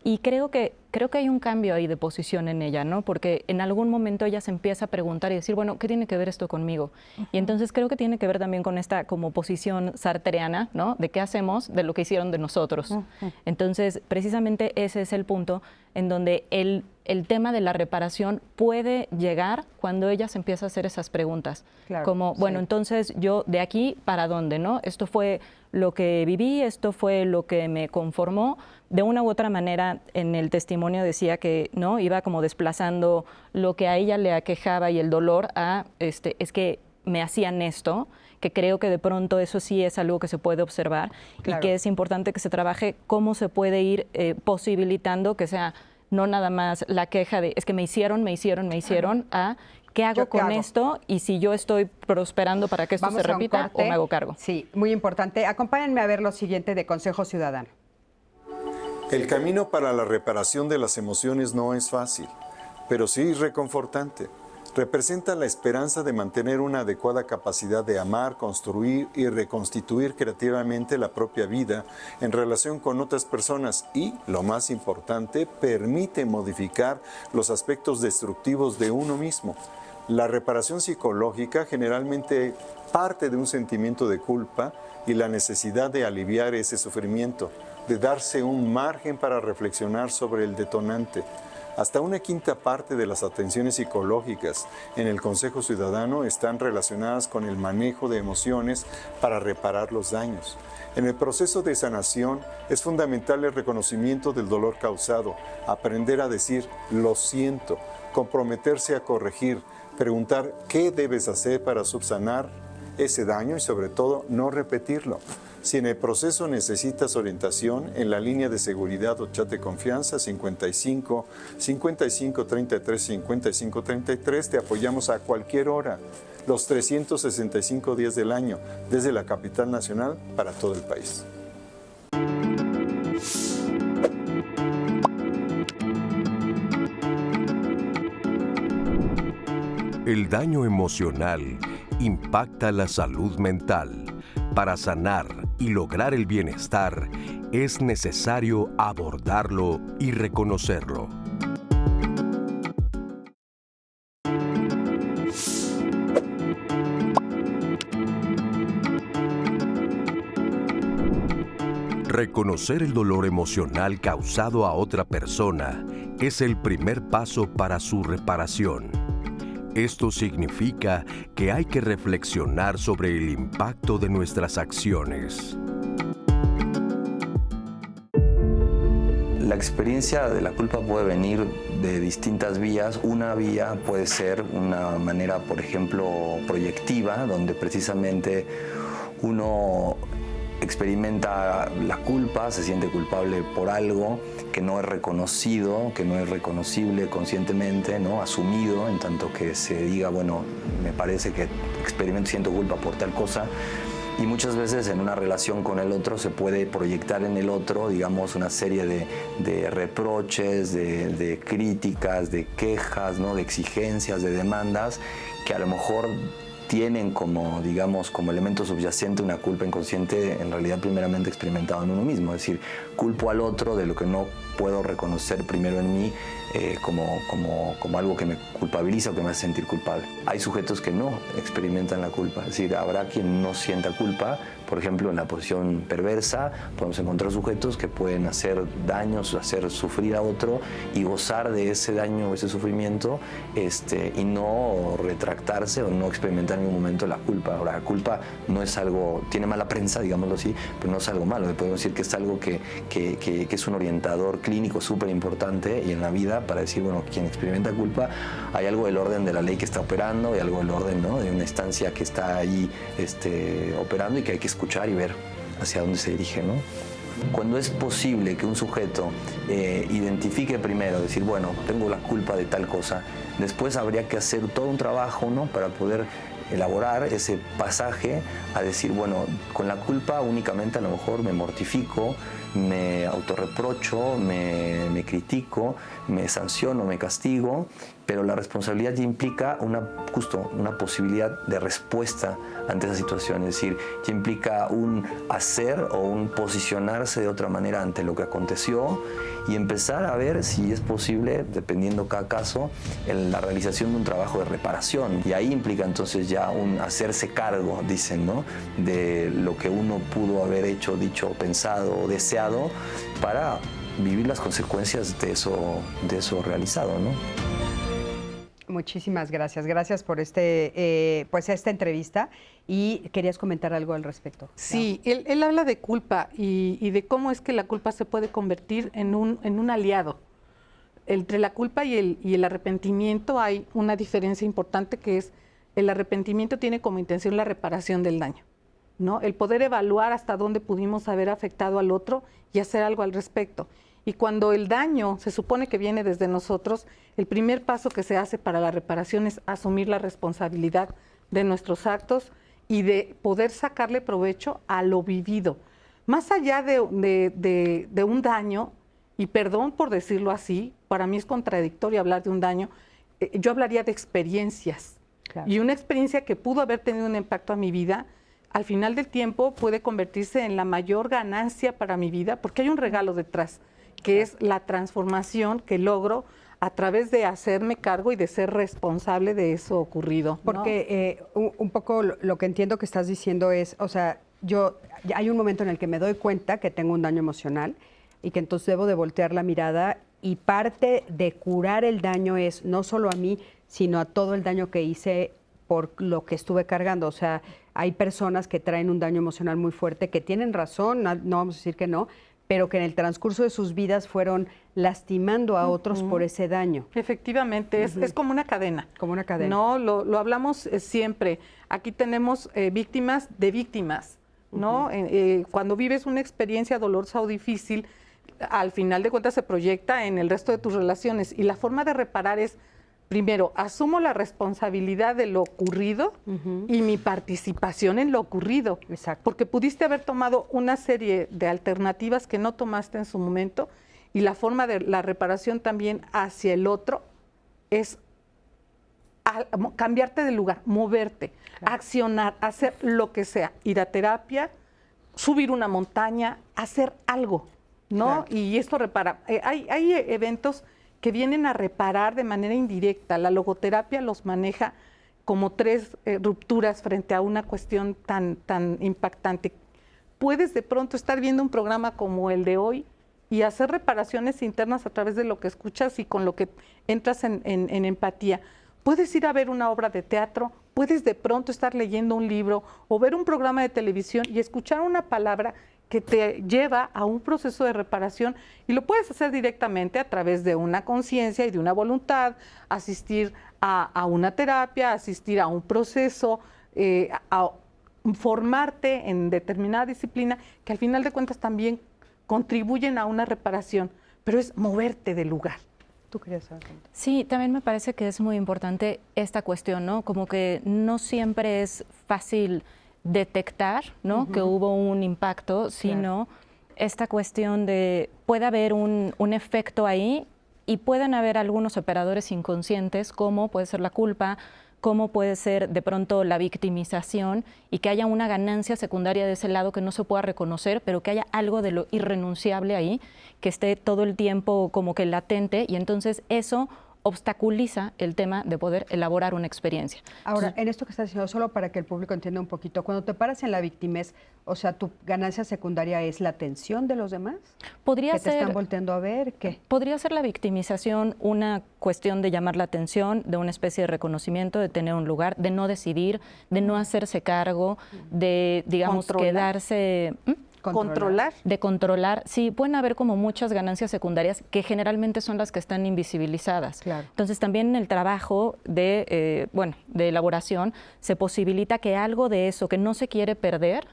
y creo que hay un cambio ahí de posición en ella, ¿no? Porque en algún momento ella se empieza a preguntar y decir, bueno, ¿qué tiene que ver esto conmigo? Y entonces creo que tiene que ver también con esta como posición sartreana, ¿no? De qué hacemos de lo que hicieron de nosotros. Entonces, precisamente ese es el punto en donde el tema de la reparación puede llegar cuando ella se empieza a hacer esas preguntas. Claro, como, bueno, sí. Entonces yo de aquí para dónde, ¿no? Esto fue lo que viví, esto fue lo que me conformó. De una u otra manera, en el testimonio decía que no iba como desplazando lo que a ella le aquejaba y el dolor a, es que me hacían esto, que creo que de pronto eso sí es algo que se puede observar Claro. y que es importante que se trabaje cómo se puede ir posibilitando que sea no nada más la queja de es que me hicieron, a qué hago ¿Yo qué con hago? esto y si yo estoy prosperando para que esto Vamos se a un repita o corte. me hago cargo. Sí, muy importante. Acompáñenme a ver lo siguiente de Consejo Ciudadano. El camino para la reparación de las emociones no es fácil, pero sí reconfortante. Representa la esperanza de mantener una adecuada capacidad de amar, construir y reconstituir creativamente la propia vida en relación con otras personas y, lo más importante, permite modificar los aspectos destructivos de uno mismo. La reparación psicológica generalmente parte de un sentimiento de culpa y la necesidad de aliviar ese sufrimiento, de darse un margen para reflexionar sobre el detonante. Hasta una quinta parte de las atenciones psicológicas en el Consejo Ciudadano están relacionadas con el manejo de emociones para reparar los daños. En el proceso de sanación es fundamental el reconocimiento del dolor causado, aprender a decir lo siento, comprometerse a corregir, preguntar qué debes hacer para subsanar ese daño y sobre todo no repetirlo. Si en el proceso necesitas orientación, en la línea de seguridad o chat de confianza 55 55 33 55 33 te apoyamos a cualquier hora, los 365 días del año, desde la capital nacional para todo el país. El daño emocional impacta la salud mental. Para sanar y lograr el bienestar, es necesario abordarlo y reconocerlo. Reconocer el dolor emocional causado a otra persona es el primer paso para su reparación. Esto significa que hay que reflexionar sobre el impacto de nuestras acciones. La experiencia de la culpa puede venir de distintas vías. Una vía puede ser una manera, por ejemplo, proyectiva, donde precisamente uno experimenta la culpa, se siente culpable por algo que no es reconocido, que no es reconocible conscientemente, ¿no? Asumido, en tanto que se diga, bueno, me parece que siento culpa por tal cosa. Y muchas veces en una relación con el otro se puede proyectar en el otro, digamos, una serie de reproches, de críticas, de quejas, ¿no? De exigencias, de demandas, que a lo mejor tienen como, digamos, como elemento subyacente una culpa inconsciente en realidad primeramente experimentada en uno mismo. Es decir, culpo al otro de lo que no puedo reconocer primero en mí como algo que me culpabiliza o que me hace sentir culpable. Hay sujetos que no experimentan la culpa, es decir, habrá quien no sienta culpa. Por ejemplo, en la posición perversa podemos encontrar sujetos que pueden hacer daños, hacer sufrir a otro y gozar de ese daño o ese sufrimiento y no retractarse o no experimentar en ningún momento la culpa. Ahora, la culpa no es algo, tiene mala prensa, digámoslo así, pero no es algo malo. Podemos decir que es algo que es un orientador clínico súper importante y en la vida para decir, bueno, quien experimenta culpa, hay algo del orden de la ley que está operando, hay algo del orden, ¿no? De una instancia que está ahí operando y que hay que escuchar y ver hacia dónde se dirige, ¿no? Cuando es posible que un sujeto identifique primero, decir, bueno, tengo la culpa de tal cosa, después habría que hacer todo un trabajo, ¿no? Para poder elaborar ese pasaje a decir, bueno, con la culpa únicamente a lo mejor me mortifico, me autorreprocho, me critico, me sanciono, me castigo, pero la responsabilidad ya implica justo una posibilidad de respuesta ante esa situación, es decir, ya implica un hacer o un posicionarse de otra manera ante lo que aconteció y empezar a ver si es posible, dependiendo cada caso, la realización de un trabajo de reparación. Y ahí implica entonces ya un hacerse cargo, dicen, ¿no?, de lo que uno pudo haber hecho, dicho, pensado o deseado para vivir las consecuencias de eso realizado, ¿no? Muchísimas gracias. Gracias por esta entrevista. Y querías comentar algo al respecto. Sí, él habla de culpa y de cómo es que la culpa se puede convertir en un aliado. Entre la culpa y el arrepentimiento hay una diferencia importante, que es el arrepentimiento tiene como intención la reparación del daño, ¿no? El poder evaluar hasta dónde pudimos haber afectado al otro y hacer algo al respecto. Y cuando el daño se supone que viene desde nosotros, el primer paso que se hace para la reparación es asumir la responsabilidad de nuestros actos y de poder sacarle provecho a lo vivido. Más allá de un daño, y perdón por decirlo así, para mí es contradictorio hablar de un daño, yo hablaría de experiencias. Claro. Y una experiencia que pudo haber tenido un impacto a mi vida, al final del tiempo puede convertirse en la mayor ganancia para mi vida, porque hay un regalo detrás, que es la transformación que logro a través de hacerme cargo y de ser responsable de eso ocurrido, ¿no? Porque un poco lo que entiendo que estás diciendo es, o sea, hay un momento en el que me doy cuenta que tengo un daño emocional y que entonces debo de voltear la mirada, y parte de curar el daño es no solo a mí, sino a todo el daño que hice por lo que estuve cargando. O sea, hay personas que traen un daño emocional muy fuerte, que tienen razón, no vamos a decir que no, pero que en el transcurso de sus vidas fueron lastimando a otros por ese daño. Efectivamente, es como una cadena. Como una cadena. No, lo hablamos siempre. Aquí tenemos víctimas de víctimas, ¿no? Cuando vives una experiencia dolorosa o difícil, al final de cuentas se proyecta en el resto de tus relaciones. Y la forma de reparar es, primero, asumo la responsabilidad de lo ocurrido y mi participación en lo ocurrido. Exacto. Porque pudiste haber tomado una serie de alternativas que no tomaste en su momento, y la forma de la reparación también hacia el otro es cambiarte de lugar, moverte, claro, accionar, hacer lo que sea, ir a terapia, subir una montaña, hacer algo, ¿no? Claro. Y esto repara. Hay eventos que vienen a reparar de manera indirecta. La logoterapia los maneja como 3 rupturas frente a una cuestión tan impactante. Puedes de pronto estar viendo un programa como el de hoy y hacer reparaciones internas a través de lo que escuchas y con lo que entras en empatía. Puedes ir a ver una obra de teatro, puedes de pronto estar leyendo un libro o ver un programa de televisión y escuchar una palabra que te lleva a un proceso de reparación, y lo puedes hacer directamente a través de una conciencia y de una voluntad, asistir a una terapia, asistir a un proceso, a formarte en determinada disciplina, que al final de cuentas también contribuyen a una reparación, pero es moverte del lugar. ¿Tú querías saber? Sí, también me parece que es muy importante esta cuestión, ¿no? Como que no siempre es fácil detectar, ¿no?, que hubo un impacto, sino esta cuestión de puede haber un efecto ahí, y pueden haber algunos operadores inconscientes, como puede ser la culpa, como puede ser de pronto la victimización, y que haya una ganancia secundaria de ese lado que no se pueda reconocer, pero que haya algo de lo irrenunciable ahí, que esté todo el tiempo como que latente, y entonces eso obstaculiza el tema de poder elaborar una experiencia. Ahora, Entonces, en esto que estás diciendo, solo para que el público entienda un poquito, cuando te paras en la victimez, o sea, ¿tu ganancia secundaria es la atención de los demás? podría ¿Que te ser, están volteando a ver? ¿Qué? podría ser la victimización una cuestión de llamar la atención, de una especie de reconocimiento, de tener un lugar, de no decidir, de no hacerse cargo, de, digamos, quedarse... Controlar. De controlar. Sí, pueden haber como muchas ganancias secundarias que generalmente son las que están invisibilizadas. Claro. Entonces también en el trabajo de elaboración se posibilita que algo de eso que no se quiere perder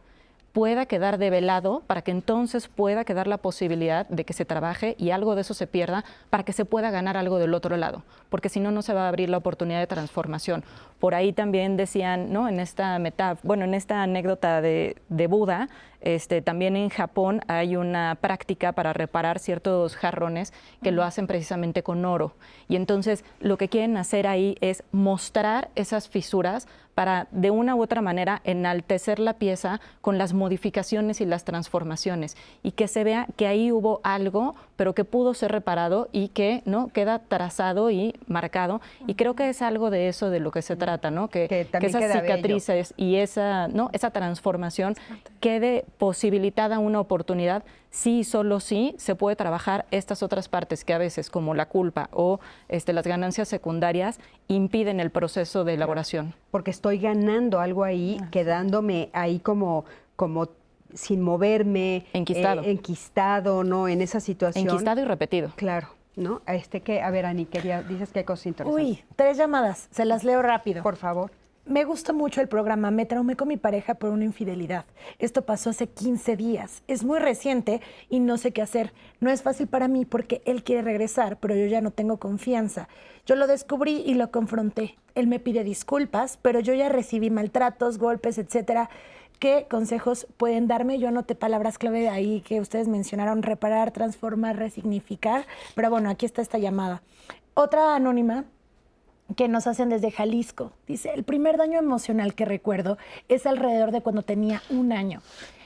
pueda quedar develado para que entonces pueda quedar la posibilidad de que se trabaje y algo de eso se pierda para que se pueda ganar algo del otro lado, porque si no, no se va a abrir la oportunidad de transformación. Por ahí también decían, ¿no? En esta en esta anécdota de Buda, también en Japón hay una práctica para reparar ciertos jarrones que lo hacen precisamente con oro. Y entonces lo que quieren hacer ahí es mostrar esas fisuras para de una u otra manera enaltecer la pieza con las modificaciones y las transformaciones y que se vea que ahí hubo algo, pero que pudo ser reparado y que no queda trazado y marcado. Y creo que es algo de eso de lo que se trata, ¿no? Que esas cicatrices y esa transformación quede posibilitada una oportunidad. Sí, solo sí se puede trabajar estas otras partes que a veces, como la culpa o las ganancias secundarias, impiden el proceso de elaboración. Porque estoy ganando algo ahí, quedándome ahí como sin moverme. Enquistado, ¿no? En esa situación. Enquistado y repetido. Claro, ¿no? A ver, Ani, dices que hay cosas interesantes. Uy, 3 llamadas, se las leo rápido. Por favor. Me gusta mucho el programa. Me traumé con mi pareja por una infidelidad. Esto pasó hace 15 días. Es muy reciente y no sé qué hacer. No es fácil para mí porque él quiere regresar, pero yo ya no tengo confianza. Yo lo descubrí y lo confronté. Él me pide disculpas, pero yo ya recibí maltratos, golpes, etcétera. ¿Qué consejos pueden darme? Yo anoté palabras clave ahí que ustedes mencionaron: reparar, transformar, resignificar. Pero bueno, aquí está esta llamada. Otra anónima que nos hacen desde Jalisco. Dice, el primer daño emocional que recuerdo es alrededor de cuando tenía 1 año.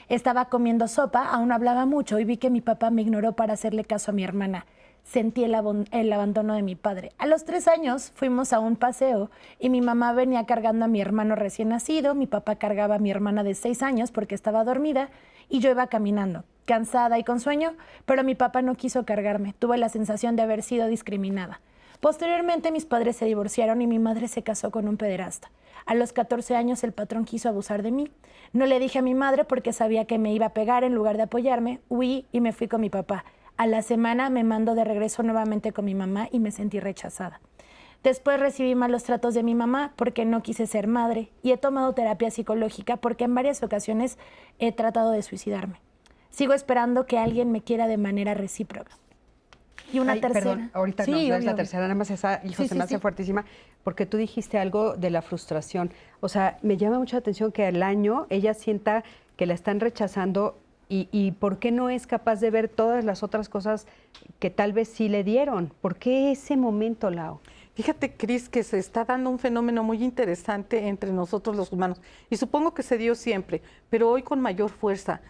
Estaba comiendo sopa, aún hablaba mucho y vi que mi papá me ignoró para hacerle caso a mi hermana. Sentí el abandono de mi padre. A los 3 años fuimos a un paseo y mi mamá venía cargando a mi hermano recién nacido, mi papá cargaba a mi hermana de 6 años porque estaba dormida y yo iba caminando, cansada y con sueño, pero mi papá no quiso cargarme. Tuve la sensación de haber sido discriminada. Posteriormente mis padres se divorciaron y mi madre se casó con un pederasta. A los 14 años el patrón quiso abusar de mí. No le dije a mi madre porque sabía que me iba a pegar. En lugar de apoyarme, huí y me fui con mi papá. A la semana me mandó de regreso nuevamente con mi mamá y me sentí rechazada. Después recibí malos tratos de mi mamá porque no quise ser madre y he tomado terapia psicológica porque en varias ocasiones he tratado de suicidarme. Sigo esperando que alguien me quiera de manera recíproca. Y una tercera. Perdón, ahorita sí, nos ves la tercera, nada más esa, hijo, se me hace fuertísima, porque tú dijiste algo de la frustración. O sea, me llama mucho la atención que al año ella sienta que la están rechazando y ¿por qué no es capaz de ver todas las otras cosas que tal vez sí le dieron? ¿Por qué ese momento, Lau? Fíjate, Cris, que se está dando un fenómeno muy interesante entre nosotros los humanos. Y supongo que se dio siempre, pero hoy con mayor fuerza.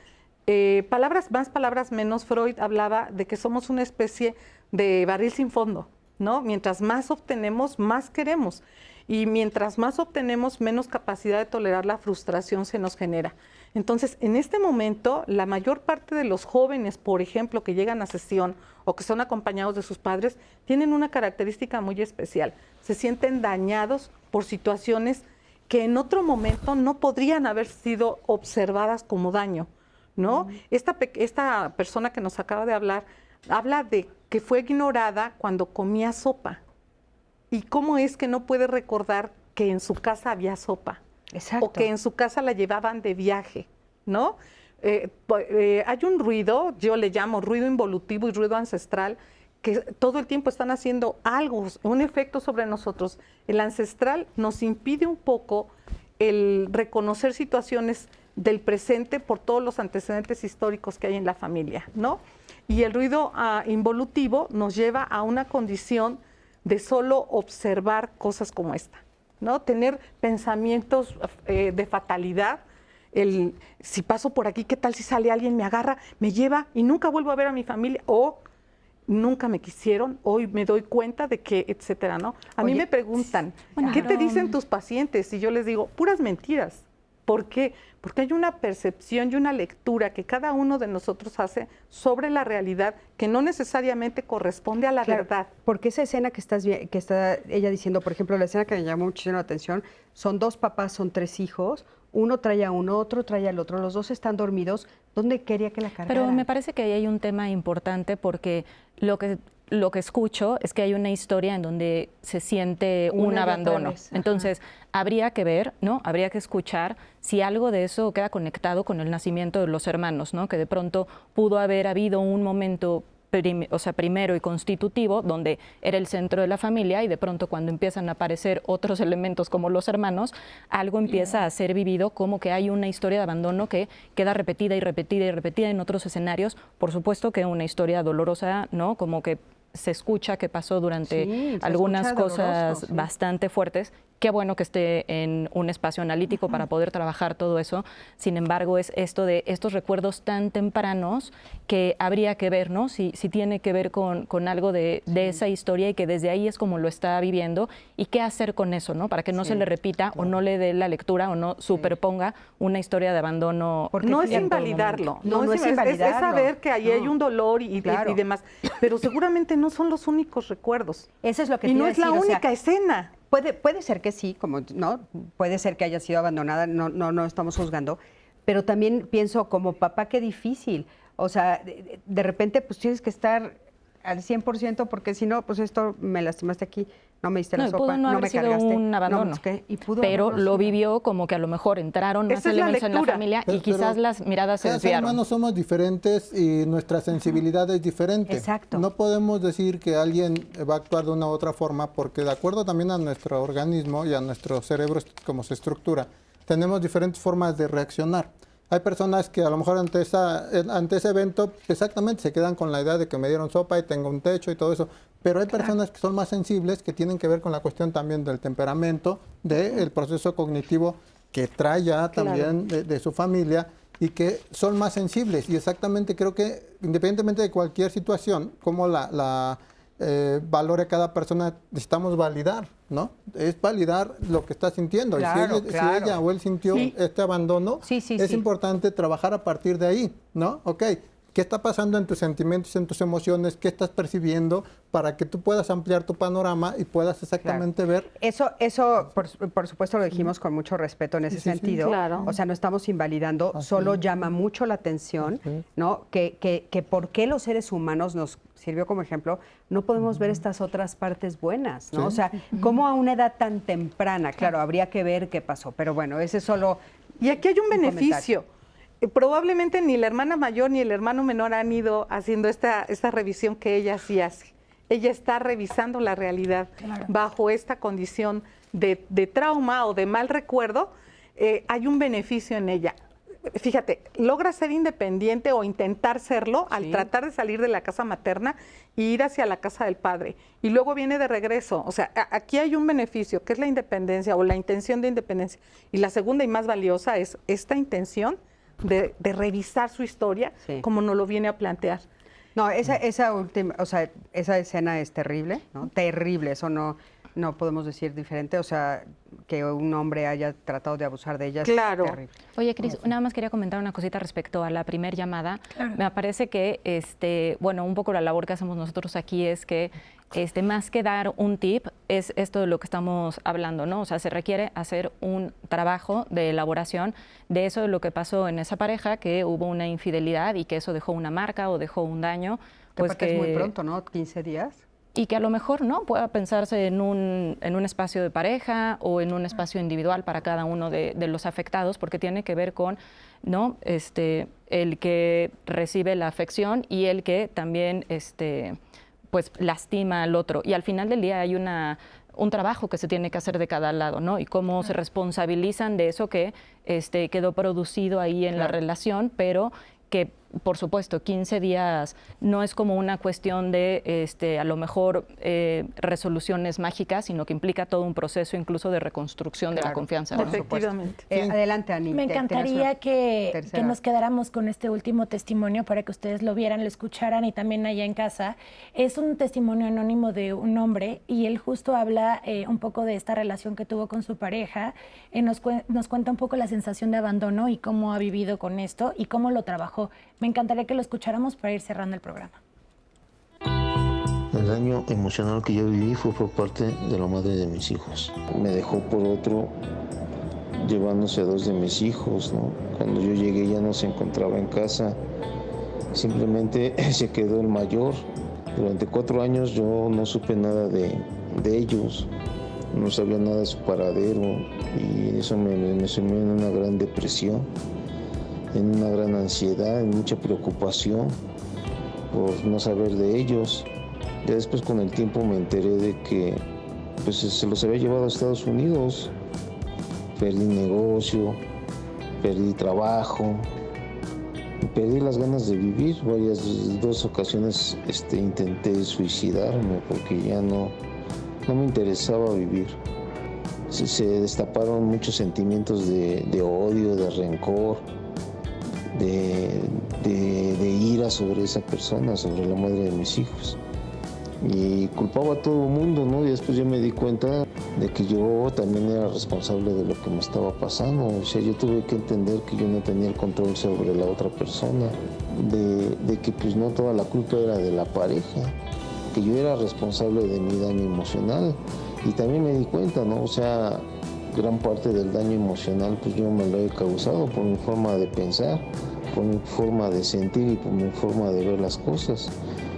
Palabras más, palabras menos, Freud hablaba de que somos una especie de barril sin fondo, ¿no? Mientras más obtenemos, más queremos. Y mientras más obtenemos, menos capacidad de tolerar la frustración se nos genera. Entonces, en este momento, la mayor parte de los jóvenes, por ejemplo, que llegan a sesión o que son acompañados de sus padres, tienen una característica muy especial. Se sienten dañados por situaciones que en otro momento no podrían haber sido observadas como daño, ¿no? Esta persona que nos acaba de hablar, habla de que fue ignorada cuando comía sopa. ¿Y cómo es que no puede recordar que en su casa había sopa? Exacto. O que en su casa la llevaban de viaje, ¿no? Hay un ruido, yo le llamo ruido involutivo y ruido ancestral, que todo el tiempo están haciendo algo, un efecto sobre nosotros. El ancestral nos impide un poco el reconocer situaciones del presente por todos los antecedentes históricos que hay en la familia, ¿no? Y el ruido involutivo nos lleva a una condición de solo observar cosas como esta, ¿no? Tener pensamientos de fatalidad. Si paso por aquí, ¿qué tal si sale alguien, me agarra, me lleva y nunca vuelvo a ver a mi familia? O nunca me quisieron, hoy me doy cuenta de que, etcétera, ¿no? A mí me preguntan, ¿qué te dicen tus pacientes? Y yo les digo, puras mentiras. ¿Por qué? Porque hay una percepción y una lectura que cada uno de nosotros hace sobre la realidad que no necesariamente corresponde a la verdad. Porque esa escena que está ella diciendo, por ejemplo, la escena que me llamó muchísimo la atención, son 2 papás, son 3 hijos, uno trae a uno, otro trae al otro, los 2 están dormidos. ¿Dónde quería que la cargara? Pero me parece que ahí hay un tema importante porque lo lo que escucho es que hay una historia en donde se siente un abandono. Entonces, habría que ver, ¿no? Habría que escuchar si algo de eso queda conectado con el nacimiento de los hermanos, ¿no? Que de pronto pudo haber habido un momento primero y constitutivo, donde era el centro de la familia, y de pronto cuando empiezan a aparecer otros elementos como los hermanos, algo empieza a ser vivido como que hay una historia de abandono que queda repetida y repetida y repetida en otros escenarios. Por supuesto que una historia dolorosa, ¿no? Como que se escucha que pasó durante algunas cosas bastante fuertes. Qué bueno que esté en un espacio analítico para poder trabajar todo eso. Sin embargo, es esto de estos recuerdos tan tempranos que habría que ver, ¿no? Si tiene que ver con algo de esa historia, y que desde ahí es como lo está viviendo, y qué hacer con eso, ¿no? Para que no se le repita o no le dé la lectura o no superponga una historia de abandono. Porque no es invalidarlo, no es invalidarlo. Es saber que ahí hay un dolor y demás, pero seguramente no son los únicos recuerdos. Eso es lo que y no es la única escena. Puede ser que sí, como no, puede ser que haya sido abandonada, no estamos juzgando, pero también pienso como papá, qué difícil. O sea, de repente pues tienes que estar al 100%, porque si no, pues esto me lastimaste aquí, no me diste la sopa, no me cargaste. Un abandono, pero lo vivió como que a lo mejor entraron más elementos en la familia y quizás las miradas se desviaron. Los hermanos somos diferentes y nuestra sensibilidad es diferente. Exacto. No podemos decir que alguien va a actuar de una u otra forma, porque de acuerdo también a nuestro organismo y a nuestro cerebro, como se estructura, tenemos diferentes formas de reaccionar. Hay personas que a lo mejor ante ese evento exactamente se quedan con la idea de que me dieron sopa y tengo un techo y todo eso, pero hay personas que son más sensibles, que tienen que ver con la cuestión también del temperamento, del proceso cognitivo que trae ya también de su familia, y que son más sensibles. Y exactamente creo que independientemente de cualquier situación, como la valore cada persona, necesitamos validar, ¿no? Es validar lo que está sintiendo. Claro, y si ella o él sintió este abandono, es importante trabajar a partir de ahí, ¿no? Ok, ¿qué está pasando en tus sentimientos, en tus emociones? ¿Qué estás percibiendo? Para que tú puedas ampliar tu panorama y puedas exactamente ver. Eso por supuesto lo dijimos con mucho respeto en ese sentido. Claro. O sea, no estamos invalidando, solo llama mucho la atención, ¿no? Que por qué los seres humanos, nos sirvió como ejemplo, no podemos ver estas otras partes buenas, ¿no? O sea, cómo a una edad tan temprana, claro, habría que ver qué pasó, pero bueno, ese es solo. Y aquí hay un beneficio. Probablemente ni la hermana mayor ni el hermano menor han ido haciendo esta revisión que ella sí hace. Ella está revisando la realidad bajo esta condición de trauma o de mal recuerdo. Hay un beneficio en ella. Fíjate, logra ser independiente o intentar serlo al tratar de salir de la casa materna e ir hacia la casa del padre. Y luego viene de regreso. O sea, aquí hay un beneficio, que es la independencia o la intención de independencia. Y la segunda y más valiosa es esta intención de revisar su historia como nos lo viene a plantear. No, esa última, o sea, esa escena es terrible, ¿no? Terrible, eso no podemos decir diferente, o sea, que un hombre haya tratado de abusar de ella es terrible. Oye, Cris, nada más quería comentar una cosita respecto a la primer llamada. Me parece que, bueno, un poco la labor que hacemos nosotros aquí es que más que dar un tip, es esto de lo que estamos hablando, ¿no? O sea, se requiere hacer un trabajo de elaboración de eso, de lo que pasó en esa pareja, que hubo una infidelidad y que eso dejó una marca o dejó un daño. Pues que es muy pronto, ¿no? 15 días. Y que a lo mejor no pueda pensarse en un espacio de pareja o en un espacio individual para cada uno de los afectados, porque tiene que ver con, ¿no? El que recibe la afección y el que también pues lastima al otro. Y al final del día hay un trabajo que se tiene que hacer de cada lado, ¿no? Y cómo se responsabilizan de eso que quedó producido ahí en la relación, pero que, por supuesto, 15 días no es como una cuestión de, a lo mejor, resoluciones mágicas, sino que implica todo un proceso incluso de reconstrucción de la confianza. Efectivamente. Adelante, Ani. Me encantaría que nos quedáramos con este último testimonio para que ustedes lo vieran, lo escucharan y también allá en casa. Es un testimonio anónimo de un hombre y él justo habla un poco de esta relación que tuvo con su pareja. Nos cuenta un poco la sensación de abandono y cómo ha vivido con esto y cómo lo trabajó. Me encantaría que lo escucháramos para ir cerrando el programa. El daño emocional que yo viví fue por parte de la madre de mis hijos. Me dejó por otro llevándose a 2 de mis hijos, ¿no? Cuando yo llegué ya no se encontraba en casa. Simplemente se quedó el mayor. Durante 4 años yo no supe nada de ellos, no sabía nada de su paradero y eso me sumió en una gran depresión, en una gran ansiedad, en mucha preocupación por no saber de ellos. Ya después con el tiempo me enteré de que pues, se los había llevado a Estados Unidos. Perdí negocio, perdí trabajo, perdí las ganas de vivir. Dos ocasiones intenté suicidarme porque ya no me interesaba vivir. Se destaparon muchos sentimientos de odio, de rencor, de ira sobre esa persona, sobre la madre de mis hijos. Y culpaba a todo el mundo, ¿no? Y después yo me di cuenta de que yo también era responsable de lo que me estaba pasando. O sea, yo tuve que entender que yo no tenía el control sobre la otra persona, de que pues no toda la culpa era de la pareja, que yo era responsable de mi daño emocional. Y también me di cuenta, ¿no? O sea, gran parte del daño emocional pues yo me lo he causado por mi forma de pensar, por mi forma de sentir y por mi forma de ver las cosas.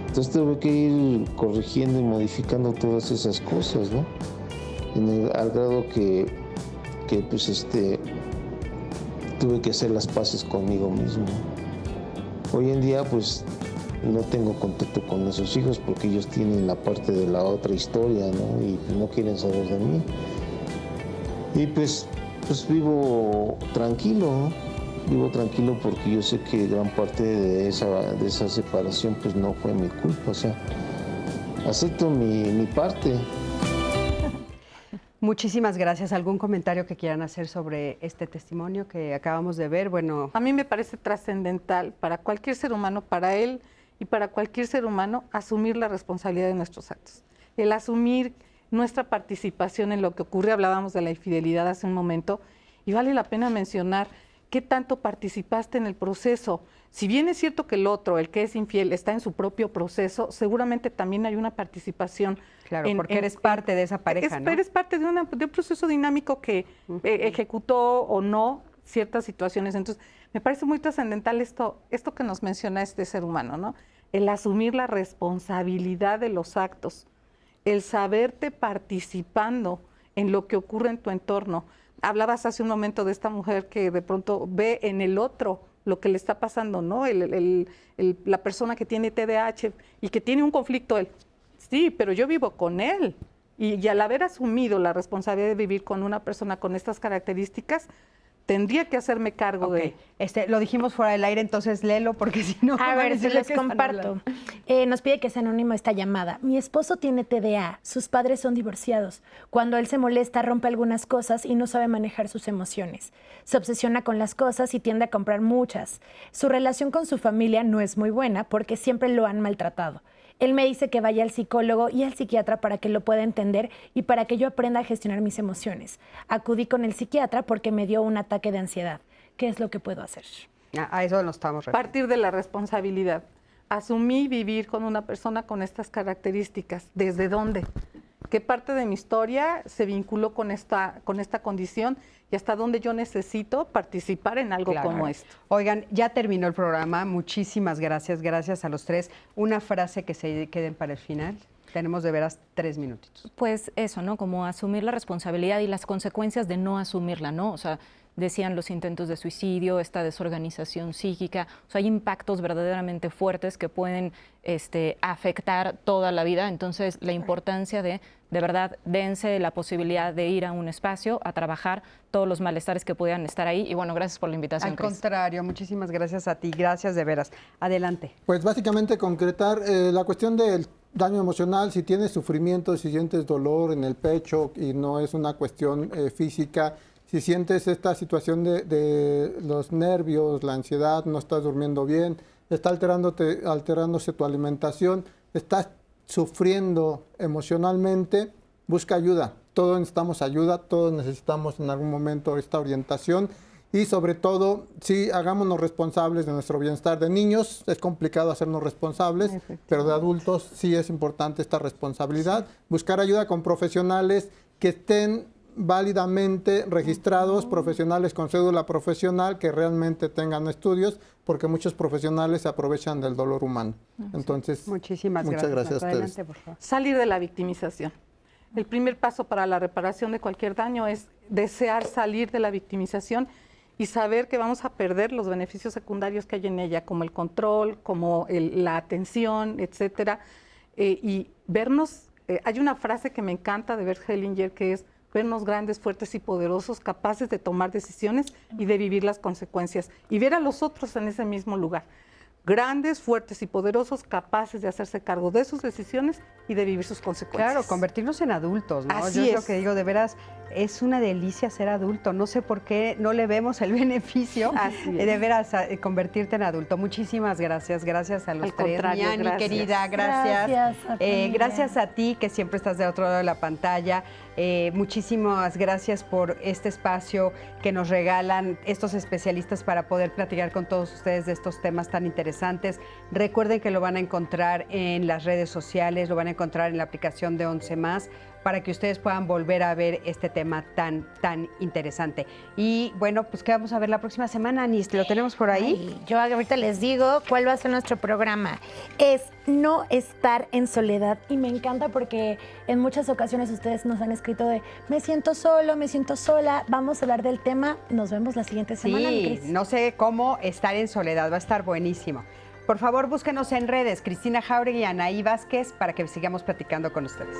Entonces tuve que ir corrigiendo y modificando todas esas cosas, ¿no? Al grado que pues tuve que hacer las paces conmigo mismo. Hoy en día pues no tengo contacto con esos hijos porque ellos tienen la parte de la otra historia, ¿no? Y pues no quieren saber de mí. Y pues vivo tranquilo, ¿no? Vivo tranquilo porque yo sé que gran parte de esa separación pues no fue mi culpa, o sea, acepto mi parte. Muchísimas gracias. ¿Algún comentario que quieran hacer sobre este testimonio que acabamos de ver? Bueno, a mí me parece trascendental para cualquier ser humano, para él y para cualquier ser humano, asumir la responsabilidad de nuestros actos. El asumir nuestra participación en lo que ocurre, hablábamos de la infidelidad hace un momento, y vale la pena mencionar qué tanto participaste en el proceso. Si bien es cierto que el otro, el que es infiel, está en su propio proceso, seguramente también hay una participación. Claro, porque eres parte de esa pareja, ¿no? Eres parte de un proceso dinámico que ejecutó o no ciertas situaciones. Entonces, me parece muy trascendental esto que nos menciona este ser humano, ¿no? El asumir la responsabilidad de los actos, el saberte participando en lo que ocurre en tu entorno. Hablabas hace un momento de esta mujer que de pronto ve en el otro lo que le está pasando, ¿no? La persona que tiene TDAH y que tiene un conflicto, él, sí, pero yo vivo con él. Y al haber asumido la responsabilidad de vivir con una persona con estas características, tendría que hacerme cargo de... Lo dijimos fuera del aire, entonces léelo, porque si no... A ver, se les comparto. Nos pide que sea anónimo esta llamada. Mi esposo tiene TDA, sus padres son divorciados. Cuando él se molesta, rompe algunas cosas y no sabe manejar sus emociones. Se obsesiona con las cosas y tiende a comprar muchas. Su relación con su familia no es muy buena porque siempre lo han maltratado. Él me dice que vaya al psicólogo y al psiquiatra para que lo pueda entender y para que yo aprenda a gestionar mis emociones. Acudí con el psiquiatra porque me dio un ataque de ansiedad. ¿Qué es lo que puedo hacer? A eso nos estamos refiriendo. Partir de la responsabilidad. Asumí vivir con una persona con estas características. ¿Desde dónde? ¿Qué parte de mi historia se vinculó con esta condición y hasta dónde yo necesito participar en algo como esto? Oigan, ya terminó el programa. Muchísimas gracias. Gracias a los tres. Una frase que se queden para el final. Tenemos de veras 3 minutitos. Pues eso, ¿no? Como asumir la responsabilidad y las consecuencias de no asumirla, ¿no? O sea, decían los intentos de suicidio, esta desorganización psíquica, o sea, hay impactos verdaderamente fuertes que pueden afectar toda la vida. Entonces, la importancia de verdad, dense la posibilidad de ir a un espacio, a trabajar todos los malestares que puedan estar ahí. Y bueno, gracias por la invitación, Al Cris. contrario, muchísimas gracias a ti. Gracias de veras. Adelante. Pues básicamente concretar la cuestión del daño emocional, si tienes sufrimiento, si sientes dolor en el pecho y no es una cuestión física, si sientes esta situación de los nervios, la ansiedad, no estás durmiendo bien, está alterándose tu alimentación, estás sufriendo emocionalmente, busca ayuda. Todos necesitamos ayuda, todos necesitamos en algún momento esta orientación y sobre todo, sí, hagámonos responsables de nuestro bienestar. De niños es complicado hacernos responsables, pero de adultos sí es importante esta responsabilidad. Buscar ayuda con profesionales que estén válidamente registrados, profesionales con cédula profesional que realmente tengan estudios, porque muchos profesionales se aprovechan del dolor humano. Entonces, muchas gracias a ustedes. Salir de la victimización. El primer paso para la reparación de cualquier daño es desear salir de la victimización y saber que vamos a perder los beneficios secundarios que hay en ella, como el control, como la atención, etcétera, y vernos. Hay una frase que me encanta de Bert Hellinger, que es vernos grandes, fuertes y poderosos, capaces de tomar decisiones y de vivir las consecuencias, y ver a los otros en ese mismo lugar. Grandes, fuertes y poderosos, capaces de hacerse cargo de sus decisiones y de vivir sus consecuencias. Claro, convertirnos en adultos, ¿no? Así Yo es es. lo que digo, de veras, es una delicia ser adulto. No sé por qué no le vemos el beneficio de veras convertirte en adulto. Muchísimas gracias. Gracias a los Al tres. contrario, Mi gracias. querida, gracias. Gracias A ti, que siempre estás de otro lado de la pantalla. Muchísimas gracias por este espacio que nos regalan estos especialistas para poder platicar con todos ustedes de estos temas tan interesantes. Recuerden que lo van a encontrar en las redes sociales, lo van a encontrar en la aplicación de 11 Más, para que ustedes puedan volver a ver este tema tan interesante. Y bueno, pues ¿qué vamos a ver la próxima semana, Anis? ¿Lo tenemos por ahí? Ay, yo ahorita les digo cuál va a ser nuestro programa. Es no estar en soledad. Y me encanta porque en muchas ocasiones ustedes nos han escrito de me siento solo, me siento sola. Vamos a hablar del tema. Nos vemos la siguiente semana, mi Sí, Cris. no sé cómo estar en soledad. Va a estar buenísimo. Por favor, búsquenos en redes, Cristina Jauregui y Anaí Vázquez, para que sigamos platicando con ustedes.